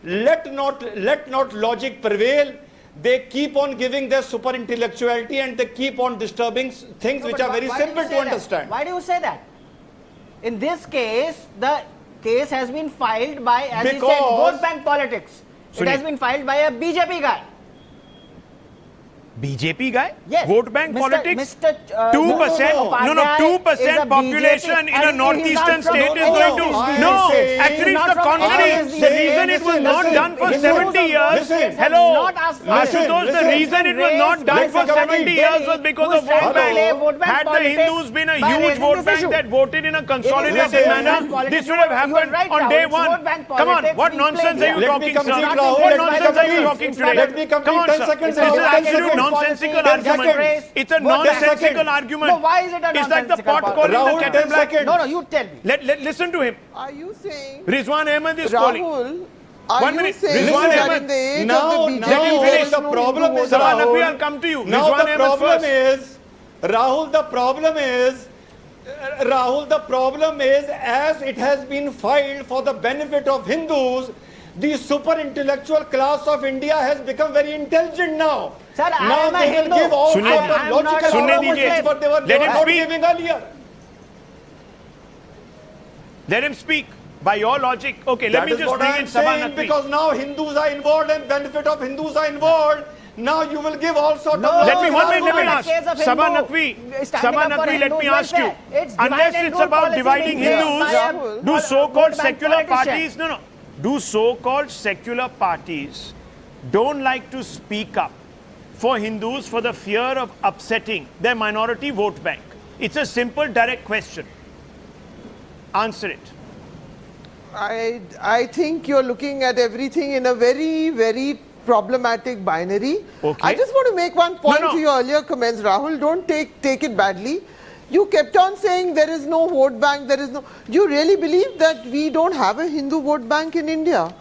S9: let not logic prevail. They keep on giving their super intellectuality and they keep on disturbing things
S5: No,
S9: which
S5: but
S9: are very
S5: why do you
S9: simple
S5: say
S9: to
S5: that?
S9: understand.
S5: Why do you say that? In this case, the case has been filed by, as you said,
S9: Because-
S5: vote bank politics. It
S1: Sunil.
S5: has been filed by a BJP guy.
S1: BJP guy?
S5: Yes.
S1: Vote bank
S5: Mr.
S1: politics?
S5: Mr.
S1: 2%? No, 2% population in a northeastern state is going to. No, actually it's the contrary. The reason it was not done for 70 years. Hello, Ashutosh, the reason it was not done for 70 years was because of vote bank. Had the Hindus been a huge vote bank that voted in a consolidated manner, this would have happened on day one. Come on, what nonsense are you talking, sir? What nonsense are you talking today?
S9: Let me complete
S1: Come on,
S9: 10
S1: sir.
S9: seconds.
S1: This is
S9: 10
S1: absolute
S9: seconds.
S1: nonsensical
S9: 10
S1: argument.
S9: seconds.
S1: It's a
S9: What, 10
S1: nonsensical
S9: seconds?
S1: argument.
S5: No, why is it a
S1: It's like the pot
S5: nonsensical
S1: calling the
S9: Rahul,
S1: kettle
S9: 10
S1: black.
S9: seconds.
S5: No, you tell me.
S1: Listen to him.
S4: Are you saying,
S1: Rizwan Ahmed is calling.
S4: Rahul, are
S1: 1
S4: you
S1: minute.
S4: saying
S1: Rizwan
S4: that
S1: Ahmed.
S4: in the age
S9: Now,
S4: of the
S9: now
S4: BJP,
S1: finish.
S4: there is
S9: the
S4: no
S9: problem
S4: Hindu
S9: is,
S4: vote?
S1: Sabha Naqvi,
S9: Rahul,
S1: I'll come to you.
S9: Now
S1: Rizwan
S9: the
S1: Ahmed
S9: problem
S1: first.
S9: is, Rahul, the problem is, as it has been filed for the benefit of Hindus, the super intellectual class of India has become very intelligent now.
S5: Sir, I
S9: now
S5: am a
S9: they will
S5: Hindu.
S9: give all
S1: Sunne
S9: sorts
S1: di-
S9: of logical
S1: Sunne
S9: arguments
S1: dijiye.
S9: what they were
S1: Let him
S9: not
S1: speak.
S9: giving earlier.
S1: Let him speak. By your logic. Okay, let
S9: That
S1: me
S9: is
S1: just
S9: what
S1: bring
S9: I
S1: in
S9: am
S1: Sabha
S9: saying,
S1: Naqvi.
S9: because now Hindus are involved and benefit of Hindus are involved. Now you will give all sorts
S5: No,
S9: of
S1: Let me
S9: logical
S1: let me
S9: arguments.
S5: case of
S1: ask. Sabha
S5: Hindu
S1: Naqvi,
S5: standing
S1: Sabha
S5: up for
S1: Naqvi, let me
S5: Hindus'
S1: ask you.
S5: welfare. It's divide
S1: Unless
S5: and
S1: it's
S5: rule
S1: about
S5: policy
S1: dividing
S5: being
S1: Hindus,
S5: by a
S1: do so-called
S5: vote bank
S1: secular
S5: politician.
S1: parties, do so-called secular parties don't like to speak up for Hindus for the fear of upsetting their minority vote bank? It's a simple, direct question. Answer it.
S4: I think you're looking at everything in a very, very problematic binary.
S1: Okay.
S4: I just want to make one point
S1: No, no.
S4: to your earlier comments, Rahul. Don't take it badly. You kept on saying there is no vote bank, there is no... You really believe that we don't have a Hindu vote bank in India?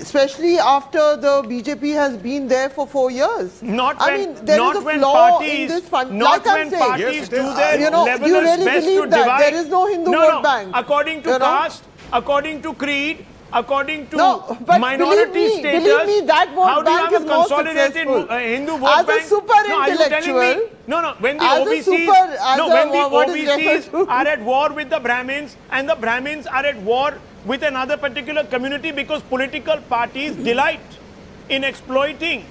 S4: Especially after the BJP has been there for 4 years.
S1: Not
S4: I
S1: when,
S4: mean, there
S1: not
S4: is a
S1: when
S4: flaw
S1: parties,
S4: in this fund.
S1: not
S4: Like I'm
S1: when
S4: saying,
S1: parties
S9: Yes, it
S1: do
S9: is.
S1: their
S4: You know, do you
S1: levelers
S4: really
S1: best
S4: believe
S1: to
S4: that
S1: divide.
S4: there is no Hindu vote bank?
S1: According to
S4: You know?
S1: caste, according to creed, according to
S4: No, but
S1: minority
S4: believe
S1: status,
S4: me, that vote
S1: how do you
S4: bank
S1: have
S4: is
S1: a
S4: more
S1: consolidated
S4: successful.
S1: Hindu vote
S4: As a
S1: bank?
S4: super
S1: No, are you telling me?
S4: intellectual,
S1: No, when the
S4: as a
S1: OBCs,
S4: super- as
S1: no,
S4: a-
S1: when the
S4: what is referred
S1: OBCs
S4: to?
S1: are at war with the Brahmins and the Brahmins are at war with another particular community because political parties delight in exploiting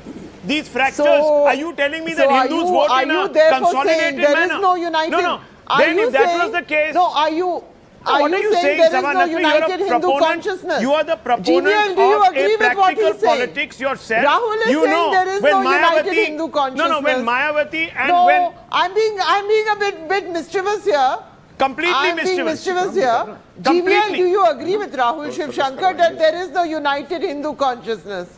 S1: these fractures.
S4: So-
S1: Are you telling me that
S4: so are
S1: Hindus
S4: you-
S1: vote
S4: are
S1: in
S4: you
S1: a
S4: therefore
S1: consolidated
S4: saying there
S1: manner?
S4: is no united...
S1: No.
S4: Are
S1: Then
S4: you
S1: if that
S4: saying,
S1: was the case...
S4: No, are you
S1: what are you saying,
S4: there is
S1: Sabha
S4: no
S1: Naqvi?
S4: united
S1: You're a
S4: Hindu
S1: proponent.
S4: consciousness?
S1: You are the proponent
S4: GVL, do you
S1: of
S4: agree
S1: a
S4: with what
S1: practical
S4: he's saying?
S1: politics yourself.
S4: Rahul is
S1: you
S4: saying
S1: know,
S4: there is
S1: when
S4: no united
S1: Mayawati,
S4: Hindu
S1: No, when
S4: consciousness.
S1: Mayawati and
S4: No,
S1: when
S4: I'm being a bit mischievous here.
S1: completely
S4: I'm being mischievous here. GVL,
S1: Completely.
S4: do you agree with Rahul Shivshankar that there is no united Hindu consciousness?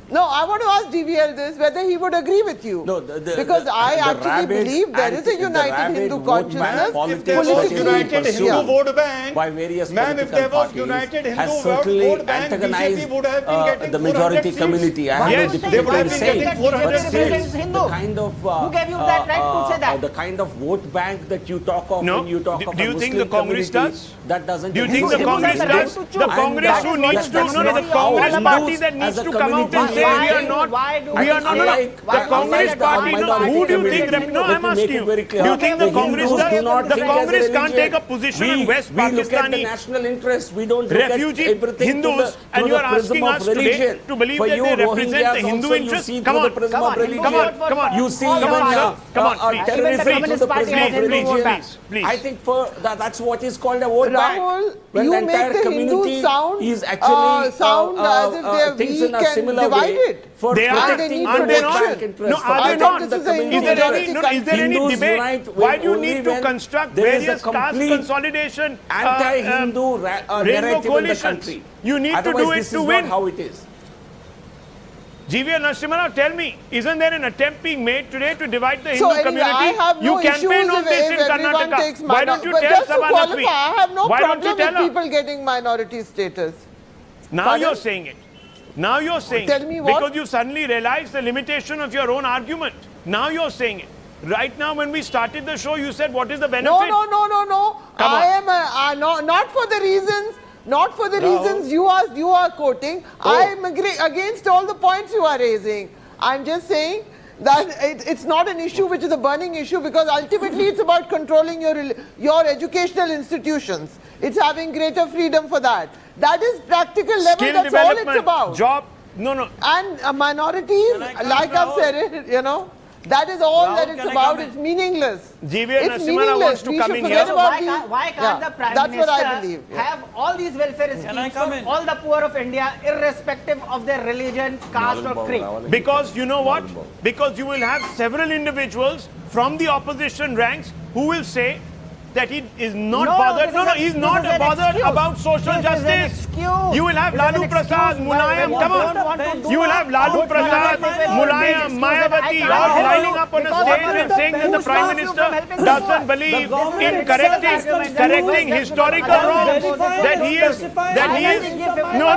S4: No, I want to ask GVL this, whether he would agree with you.
S7: No,
S4: because I actually believe there is a united Hindu consciousness.
S9: If there was united Hindu vote bank,
S7: by various
S9: ma'am, if
S7: political
S9: there was
S7: parties
S9: united Hindu
S7: has
S9: vote
S7: certainly
S9: bank,
S7: antagonized
S9: BJP would have been getting
S7: the majority
S9: 400 seats.
S7: community. I
S5: Why
S7: have
S1: Yes,
S7: no
S5: do you
S9: they
S5: say
S9: would have
S7: difficulty
S9: been
S7: saying,
S9: getting 400
S7: but still,
S5: represents Hindu?
S7: the kind of
S5: Who gave you that right to say that?
S7: the kind of vote bank that you talk of
S1: No.
S7: when you talk of
S1: Do
S7: a
S1: you
S7: Muslim
S1: think the Congress
S7: community,
S1: does?
S7: that doesn't
S1: Do you think the
S7: exist.
S1: Congress
S5: Hindus have the
S1: does?
S5: right to
S1: The
S5: choose.
S1: Congress
S5: And
S1: who
S5: that
S1: needs
S5: is
S1: to,
S5: what
S1: no, the
S5: democracy is all
S1: Congress
S5: about.
S1: party that
S7: As
S1: needs
S7: a
S1: to come out and
S7: community
S1: say we are not. We are not. The Congress party. Who do you think? No, I'm asking you. Do you think the Congress does? The Congress can't take a position in West
S7: We look at the
S1: Pakistani
S7: national interest. We don't look
S1: refugee
S7: at everything
S1: Hindus, and you are asking us today to believe that they represent the Hindu interest. Come on, come on.
S7: You see,
S1: come on, sir. Come on,
S7: terrorism through the prism of religion.
S1: Please.
S7: I think that's what is called a vote bank.
S4: Rahul,
S7: When
S4: you
S7: the
S4: make
S7: entire
S4: the
S7: community
S4: Hindus sound,
S7: is actually
S4: sound as if they are
S7: thinks
S4: weak
S7: in a
S4: and
S7: similar way
S4: divided.
S7: for
S1: They are.
S7: protecting
S4: Are
S7: the
S4: they
S7: vote
S4: not?
S7: bank interest.
S1: No,
S7: for
S1: are they
S4: I
S1: not?
S4: think
S7: protecting
S4: this is a
S7: the
S1: Is there
S7: community.
S1: any, is there any
S7: Hindus
S1: debate?
S7: unite
S1: Why do you
S7: only
S1: need to
S7: when
S1: construct
S7: there is a
S1: various caste
S7: complete
S1: consolidation
S7: anti-Hindu
S1: rainbow
S7: narrative in the
S1: coalitions?
S7: country?
S1: You need to
S7: Otherwise,
S1: do it
S7: this
S1: to
S7: is
S1: win.
S7: not how it is.
S1: GV Narasimha, tell me, isn't there an attempt being made today to divide the
S4: So
S1: Hindu
S4: anyway,
S1: community?
S4: I have no
S1: You campaign on
S4: issues
S1: this in
S4: if everyone
S1: Karnataka.
S4: takes
S1: Why don't you
S4: but
S1: tell
S4: just to
S1: Sabha
S4: qualify,
S1: Natwi?
S4: I have no
S1: Why don't you
S4: problem
S1: tell
S4: with
S1: her?
S4: people getting minority status.
S1: Now
S4: Pardon?
S1: you're saying it. Now you're saying
S4: Tell
S1: it.
S4: me what?
S1: Because you suddenly realize the limitation of your own argument. Now you're saying it. Right now, when we started the show, you said, what is the benefit?
S4: No.
S1: Come
S4: I am not for the reasons. Not for the reasons you are quoting. I am against all the points you are raising. I'm just saying that it's not an issue which is a burning issue, because ultimately it's about controlling your educational institutions. It's having greater freedom for that. That is practical level.
S1: Skill
S4: That's all
S1: development,
S4: it's about.
S1: job. No.
S4: And minorities, like I've said it, that is all that it's about. It's meaningless.
S1: GV
S4: It's
S1: Narasimha
S4: meaningless.
S1: wants to
S4: We
S1: come
S4: should
S1: in
S4: forget
S1: here.
S4: about
S5: Why can't the Prime
S4: that's
S5: Minister
S4: what I believe.
S5: have all these welfare schemes for all the poor of India, irrespective of their religion, caste or creed?
S1: Because you know what? Because you will have several individuals from the opposition ranks who will say that he is not bothered. He's not bothered about social justice. You will have Lalu Prasad, Mulayam, come on. You will have Lalu Prasad, Mulayam, Mayawati all lining up on a stage and saying that the Prime Minister doesn't believe in correcting historical wrongs. That he is. No.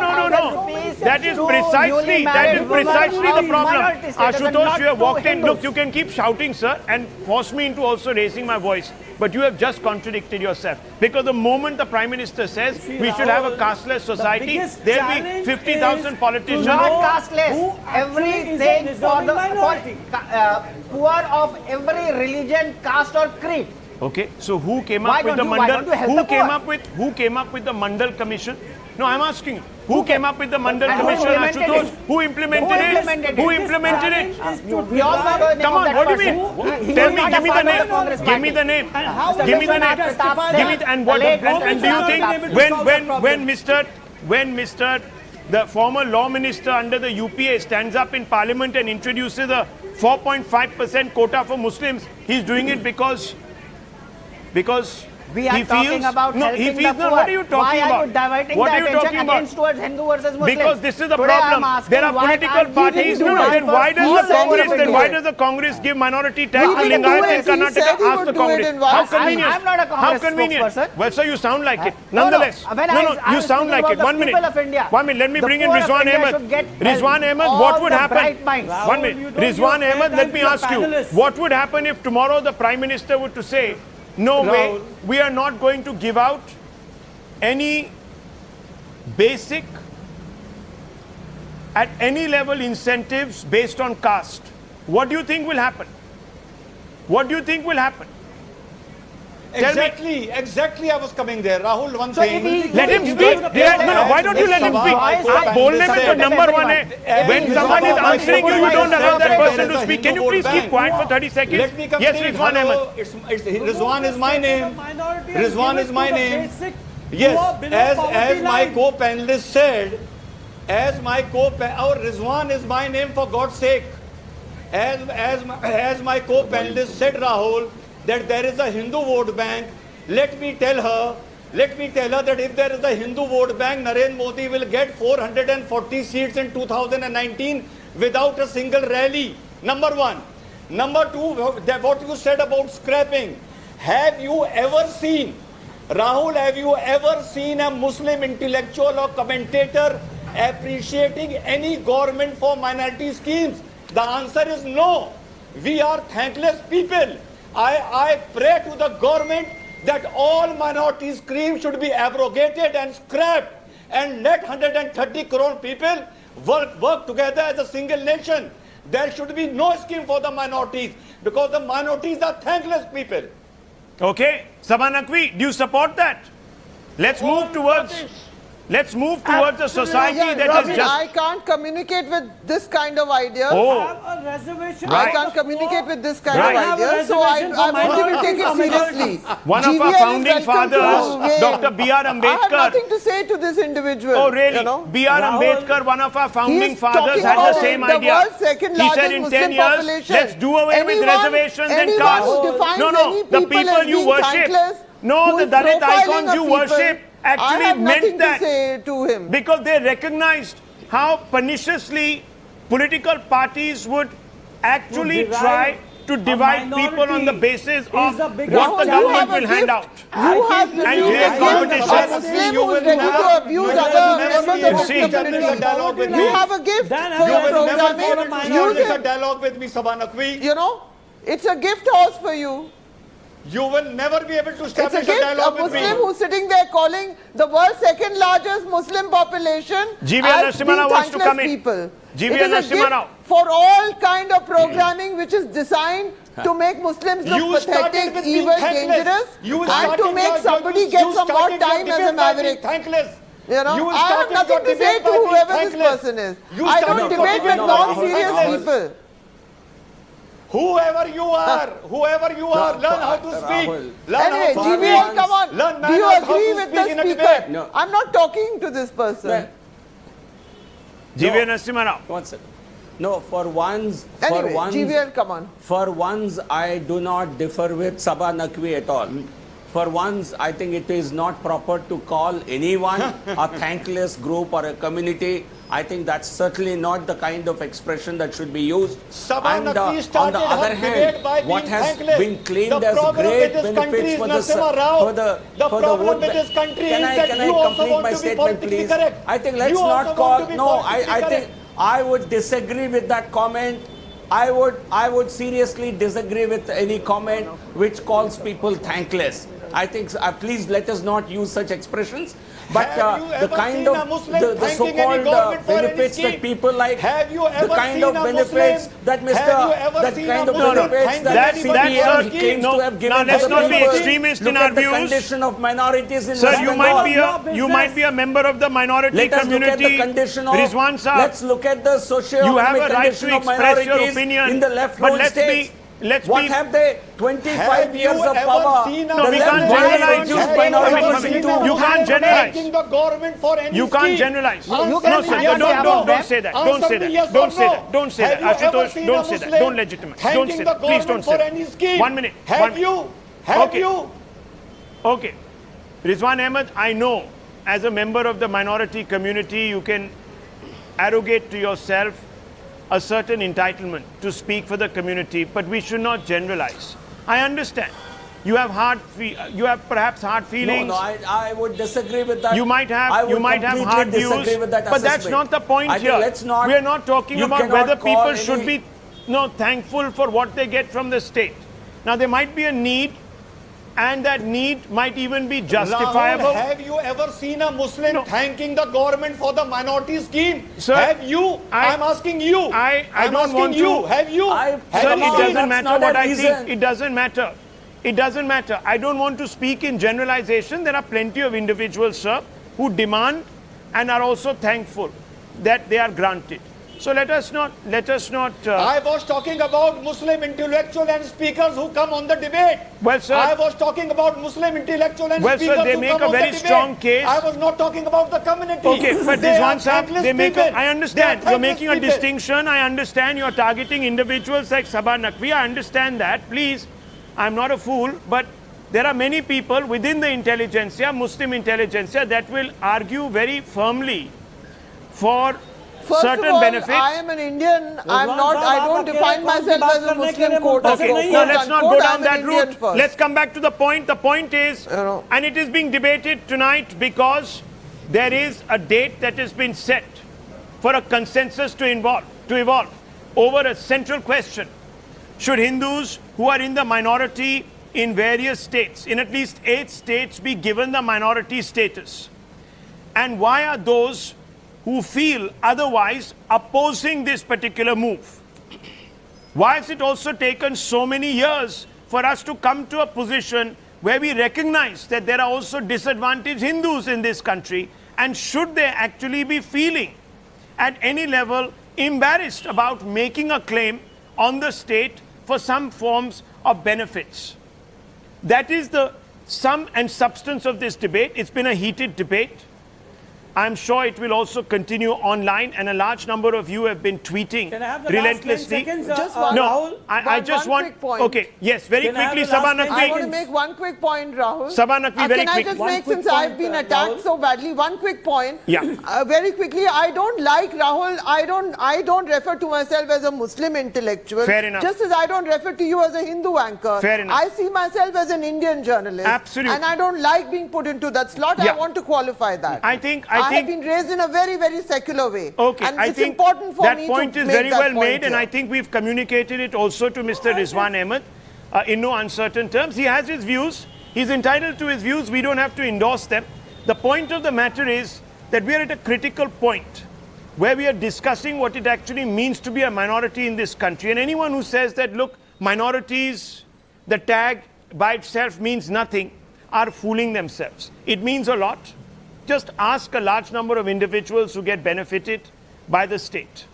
S1: That is precisely the problem. Ashutosh, you have walked in. Look, you can keep shouting, sir, and force me into also raising my voice. But you have just contradicted yourself. Because the moment the Prime Minister says we should have a casteless society, there will be 50,000 politicians.
S5: Not casteless. Everything for the poor of every religion, caste or creed.
S1: Okay, so who came up with the Mandal? Who came up with the Mandal Commission? No, I'm asking you. Who came up with the Mandal Commission, Ashutosh? Who implemented it? Who implemented it?
S5: We all know the name.
S1: Come on, what do you mean? Tell me, give me the name. Give me the name. Give me the name. And what? And do you think when the former law minister under the UPA stands up in Parliament and introduces a 4.5% quota for Muslims, he's doing it because
S5: we are
S1: he
S5: talking
S1: feels,
S5: about
S1: no,
S5: helping
S1: he feels,
S5: the
S1: no,
S5: poor.
S1: what are you talking
S5: Why
S1: about?
S5: are you diverting
S1: What
S5: the
S1: are you
S5: attention
S1: talking about?
S5: against towards Hindu versus Muslim?
S1: Because this is the
S5: Today
S1: problem.
S5: I'm asking
S1: There are
S5: why
S1: political
S5: can't we
S1: parties.
S5: do
S1: No,
S5: that
S1: then
S5: for
S1: why does
S5: all
S1: the
S5: sections
S1: Congress?
S5: of
S1: Then
S5: India?
S1: why does the Congress give minority tax
S4: He
S1: to
S4: didn't
S1: Lingayats
S4: do
S1: in
S4: it. He said
S1: Karnataka?
S4: he
S1: Ask
S4: would
S1: the
S4: do it
S1: Congress.
S4: in
S1: How
S4: West.
S1: convenient?
S5: I'm not a
S1: How
S5: Congress
S1: convenient?
S5: spokesperson.
S1: Well, sir, you sound like it.
S5: No,
S1: Nonetheless,
S5: when
S1: no,
S5: I
S1: you
S5: was
S1: sound
S5: speaking
S1: like it.
S5: about
S1: 1
S5: the
S1: minute.
S5: people of India.
S1: 1 minute. Let me
S5: The
S1: bring in
S5: poor of
S1: Rizwan
S5: India
S1: Ahmed.
S5: should get
S1: Rizwan
S5: help.
S1: Ahmed,
S5: All
S1: what would
S5: the
S1: happen?
S5: bright minds.
S1: 1 minute. Rizwan Ahmed, let me ask you. What would happen if tomorrow the Prime Minister were to say, no way, we are not going to give out any basic, at any level, incentives based on caste? What do you think will happen? What do you think will happen?
S9: Exactly, I was coming there. Rahul, one thing.
S1: Let him speak. No, why don't you let him speak? आप बोलने में तो number one है. When someone is answering you, you don't allow that person to speak. Can you please keep quiet for 30 seconds?
S9: Let me come.
S1: Yes, Rizwan Ahmed.
S9: Rizwan is my name. Rizwan is my name. Yes, as my co-panelist said, Rizwan is my name, for God's sake. As my co-panelist said, Rahul, that there is a Hindu vote bank. Let me tell her that if there is a Hindu vote bank, Narendra Modi will get 440 seats in 2019 without a single rally. Number one. Number two, what you said about scrapping. Have you ever seen, Rahul, have you ever seen a Muslim intellectual or commentator appreciating any government for minority schemes? The answer is no. We are thankless people. I pray to the government that all minority schemes should be abrogated and scrapped, and let 130 crore people work together as a single nation. There should be no scheme for the minorities because the minorities are thankless people.
S1: Okay, Sabha Naqvi, do you support that? Let's move towards a society
S4: Yeah,
S1: that
S4: Robin,
S1: is just.
S4: I can't communicate with this kind of idea.
S1: Oh.
S6: have a reservation.
S1: Right.
S4: I can't communicate with this kind
S1: Right.
S4: of
S6: Have a
S4: idea, so I
S6: reservation for
S4: want you to
S6: minorities
S4: take it
S6: or
S4: seriously.
S1: One of
S4: GVL
S1: our
S4: is
S1: founding
S4: welcome to
S1: fathers,
S4: weigh
S1: Dr.
S4: in.
S1: B.R.
S4: I have
S1: Ambedkar.
S4: nothing to say to this individual.
S1: Oh, really?
S4: You know?
S1: B.R.
S6: Rahul,
S1: Ambedkar, one of our founding
S4: He's
S1: fathers,
S4: talking
S1: had the
S4: about
S1: same
S4: the
S1: idea.
S4: world's second
S1: He
S4: largest
S1: said in
S4: Muslim
S1: 10 years,
S4: population.
S1: let's do away with reservations and
S4: anyone
S1: castes.
S4: who defines
S1: No,
S4: any
S1: the
S4: people
S1: people
S4: as
S1: you
S4: being
S1: worship.
S4: thankless,
S1: No,
S4: who
S1: the
S4: is
S1: Dalit
S4: profiling
S1: icons
S4: a
S1: you
S4: people,
S1: worship
S4: I
S1: actually
S4: have nothing
S1: meant that.
S4: to say to him.
S1: Because they recognized how perniciously political parties would actually
S6: To
S1: try to divide
S6: minority
S1: people on the basis
S6: is
S1: of
S6: the
S1: what
S6: biggest
S1: the
S4: Rahul, you
S1: government
S4: have a
S1: will hand
S4: gift.
S1: out.
S4: You have
S1: And
S4: refused
S1: create
S4: a gift
S1: competition.
S4: of a Muslim who is ready to abuse other members of
S1: see,
S4: his
S9: establish a
S4: community.
S9: dialogue with
S4: You
S9: me.
S4: have a gift
S6: Then
S4: for
S6: have
S4: your
S6: a
S9: You will never be
S4: programming.
S9: able to
S6: minority.
S4: Use
S9: establish a
S4: it.
S9: dialogue with me, Sabha Naqvi.
S4: You know, it's a gift horse for you.
S9: You will never be able to
S4: It's a
S9: establish a
S4: gift. A
S9: dialogue with
S4: Muslim
S9: me.
S4: who's sitting there calling the world's second largest Muslim population
S1: GVL
S4: as being
S1: Narasimha wants to
S4: thankless
S1: come in.
S4: people.
S1: GVL
S4: It is a
S1: Narasimha
S4: gift for all kind of programming which is designed to make Muslims look
S9: You started
S4: pathetic,
S9: with being
S4: evil,
S9: thankless.
S4: dangerous,
S9: You
S4: and
S9: started
S4: to make
S9: your-
S4: somebody
S9: you
S4: get some more
S9: started your
S4: time as a
S9: debate by being
S4: maverick.
S9: Thankless.
S4: You know,
S9: You
S4: I have
S9: started
S4: nothing
S9: your
S4: to say
S9: debate
S4: to
S9: by being
S4: whoever this
S9: thankless.
S4: person is.
S9: You
S4: I
S9: started
S4: don't
S9: your
S4: debate with
S9: debate by
S4: non-serious
S9: thankless.
S4: people.
S9: Whoever you are, learn how to speak.
S7: Rahul.
S9: Learn
S4: Anyway,
S9: how to
S4: GVL,
S9: speak.
S4: come on.
S9: Learn
S4: Do you
S9: manners, how
S4: agree
S9: to
S4: with
S9: speak
S4: the
S9: in a
S4: speaker?
S9: debate.
S7: No.
S4: I'm not talking to this person.
S1: GVL Narasimha Rao.
S7: One second. No, for once,
S4: Anyway, GVL, come on.
S7: For once, I do not differ with Sabha Naqvi at all. For once, I think it is not proper to call anyone a thankless group or a community. I think that's certainly not the kind of expression that should be used.
S9: Sabha
S7: And
S9: Naqvi
S7: on the
S9: started her
S7: other
S9: debate by
S7: hand, what
S9: being
S7: has
S9: thankless.
S7: been claimed
S9: The
S7: as
S9: problem
S7: great
S9: with this country
S7: benefits
S9: is
S7: for
S9: Narasimha Rao.
S7: for the
S9: problem
S7: vote
S9: with
S7: bank.
S9: this country
S7: Can
S9: is
S7: I
S9: that you also
S7: complete
S9: want
S7: my
S9: to be
S7: statement,
S9: politically
S7: please?
S9: correct.
S7: I think let's
S9: You also
S7: not
S9: want
S7: call.
S9: to be
S7: No,
S9: politically
S7: I think
S9: correct.
S7: I would disagree with that comment. I would seriously disagree with any comment which calls people thankless. I think please let us not use such expressions. But
S9: Have you
S7: the
S9: ever
S7: kind
S9: seen a
S7: of
S9: Muslim
S7: the
S9: thanking any
S7: so-called
S9: government for any
S7: benefits that
S9: scheme?
S7: people like,
S9: Have you
S7: the
S9: ever
S7: kind
S9: seen
S7: of
S9: a
S7: benefits
S9: Muslim?
S7: that
S9: Have you ever
S7: that
S9: seen
S7: kind
S9: a
S7: of
S9: Muslim
S7: benefits
S9: thanking
S7: that
S9: anybody
S7: CPM
S9: for a
S7: he
S9: scheme?
S7: claims
S1: No,
S7: to have given
S1: now let's
S7: to the
S1: not be
S7: people.
S1: extremist in
S7: Look
S1: our
S7: at the
S1: views.
S7: condition of minorities in
S1: Sir,
S7: West
S1: you
S7: Bengal.
S1: might be
S6: Your
S1: a
S6: business.
S1: member of the minority
S7: Let us look at
S1: community.
S7: the condition of.
S1: Rizwan Saab,
S7: Let's look at the
S1: you have
S7: socio-economic
S1: a right
S7: condition
S1: to
S7: of
S1: express your
S7: minorities
S1: opinion.
S7: in the left
S1: But
S7: rule
S1: let's
S7: states.
S1: let's
S7: What
S1: be.
S7: have they? 25
S9: Have
S7: years
S9: you
S7: of
S9: ever
S7: power.
S9: seen a
S1: No,
S7: The
S1: we
S7: left
S1: can't
S7: will
S1: generalize.
S7: reduce
S1: Have you
S7: minorities
S1: ever
S7: into.
S1: seen a You can't generalize.
S9: thanking the government for any
S1: You can't
S9: scheme?
S1: generalize.
S9: Answer
S1: No,
S9: me
S1: sir,
S9: yes or
S1: don't
S9: no.
S1: say that.
S9: Answer
S1: Don't say
S9: me
S1: that.
S9: yes or
S1: Don't say
S9: no.
S1: that. Don't say
S9: Have
S1: that.
S9: you ever
S1: Ashutosh,
S9: seen
S1: don't
S9: a
S1: say that.
S9: Muslim
S1: Don't legitimize. Don't
S9: thanking
S1: say
S9: the
S1: that. Please don't
S9: government
S1: say
S9: for
S1: that.
S9: any scheme?
S1: 1 minute.
S9: Have you? Have
S1: Okay.
S9: you?
S1: Okay. Rizwan Ahmed, I know as a member of the minority community, you can arrogate to yourself a certain entitlement to speak for the community, but we should not generalize. I understand. You have perhaps hard feelings.
S7: No, I would disagree with that.
S1: You might
S7: I
S1: have
S7: would
S1: hard
S7: completely
S1: views,
S7: disagree with that
S1: but that's
S7: assessment.
S1: not the point
S7: I think
S1: here.
S7: let's not-
S1: We are not talking
S7: you
S1: about
S7: cannot
S1: whether
S7: call
S1: people
S7: any-
S1: should be thankful for what they get from the state. Now there might be a need, and that need might even be justifiable.
S9: Rahul, have you ever seen a Muslim
S1: No.
S9: thanking the government for the minority scheme?
S1: Sir,
S9: have you? I'm asking you.
S1: I
S9: I'm
S1: don't
S9: asking
S1: want
S9: you.
S1: to-
S9: Have you?
S7: I-
S9: Have
S1: Sir,
S9: you
S1: it
S7: Come on,
S1: doesn't
S7: that's
S1: matter
S7: not
S1: what
S7: a
S1: I
S7: reason.
S1: think. It doesn't matter. It doesn't matter. I don't want to speak in generalization. There are plenty of individuals, sir, who demand and are also thankful that they are granted. So let us not.
S9: I was talking about Muslim intellectuals and speakers who come on the debate.
S1: Well, sir-
S9: I was talking about Muslim intellectuals and
S1: Well, sir,
S9: speakers
S1: they
S9: who
S1: make
S9: come
S1: a
S9: on
S1: very
S9: the debate.
S1: strong case.
S9: I was not talking about the community.
S1: Okay, but
S9: They
S1: this
S9: are
S1: one, sir,
S9: thankless
S1: they make.
S9: people.
S1: I understand.
S9: They are
S1: You're making a
S9: thankless people.
S1: distinction. I understand. You're targeting individuals like Sabha Naqvi. I understand that. Please, I'm not a fool, but there are many people within the intelligentsia, Muslim intelligentsia, that will argue very firmly for
S4: First
S1: certain
S4: of all,
S1: benefits.
S4: I am an Indian. I
S6: Sahab,
S4: don't
S6: aap
S4: define
S6: akele
S4: myself
S6: kaun
S4: as
S6: si
S4: a
S6: baat
S4: Muslim,
S6: karne ke
S4: quote
S6: लिए
S1: Okay,
S6: बोलते
S4: unquote.
S1: no,
S6: नहीं
S1: let's not
S4: Quote,
S1: go
S4: I'm
S1: down
S4: an
S1: that
S4: Indian
S1: route.
S4: first.
S1: Let's come back to the point. The point is,
S4: You know.
S1: and it is being debated tonight because there is a date that has been set for a consensus to evolve over a central question. Should Hindus who are in the minority in various states, in at least 8 states, be given the minority status? And why are those who feel otherwise opposing this particular move. Why has it also taken so many years for us to come to a position where we recognize that there are also disadvantaged Hindus in this country, and should they actually be feeling at any level embarrassed about making a claim on the state for some forms of benefits? That is the sum and substance of this debate. It's been a heated debate. I'm sure it will also continue online, and a large number of you have been tweeting
S6: Can I have the
S1: relentlessly.
S6: last 10 seconds,
S4: Just one-
S1: No,
S6: Rahul?
S1: I just
S4: one
S1: want.
S4: quick point.
S1: Okay, yes, very
S6: Can I have
S1: quickly,
S6: the last
S1: Sabha
S6: 10
S1: Naqvi.
S4: I want to
S6: seconds?
S4: make one quick point, Rahul.
S1: Sabha Naqvi, very
S4: Can I
S1: quick.
S4: just
S6: One
S4: make,
S6: quick
S4: since I've
S6: point,
S4: been attacked
S6: Rahul.
S4: so badly, one quick point.
S1: Yeah.
S4: Very quickly, I don't like Rahul. I don't refer to myself as a Muslim intellectual.
S1: Fair enough.
S4: Just as I don't refer to you as a Hindu anchor.
S1: Fair enough.
S4: I see myself as an Indian journalist.
S1: Absolutely.
S4: And I don't like being put into that slot.
S1: Yeah.
S4: I want to qualify that.
S1: I think-
S4: I have been raised in a very, very secular way.
S1: Okay,
S4: And
S1: I
S4: it's
S1: think
S4: important for
S1: that
S4: me
S1: point
S4: to
S1: is
S4: make
S1: very
S4: that
S1: well
S4: point
S1: made, and
S4: here.
S1: I think we've communicated it also to Mr. Rizwan Ahmed in no uncertain terms. He has his views. He's entitled to his views. We don't have to endorse them. The point of the matter is that we are at a critical point where we are discussing what it actually means to be a minority in this country. And anyone who says that, look, minorities, the tag by itself means nothing, are fooling themselves. It means a lot. Just ask a large number of individuals who get benefited by the state.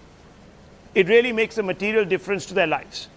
S1: It really makes a material difference to their lives.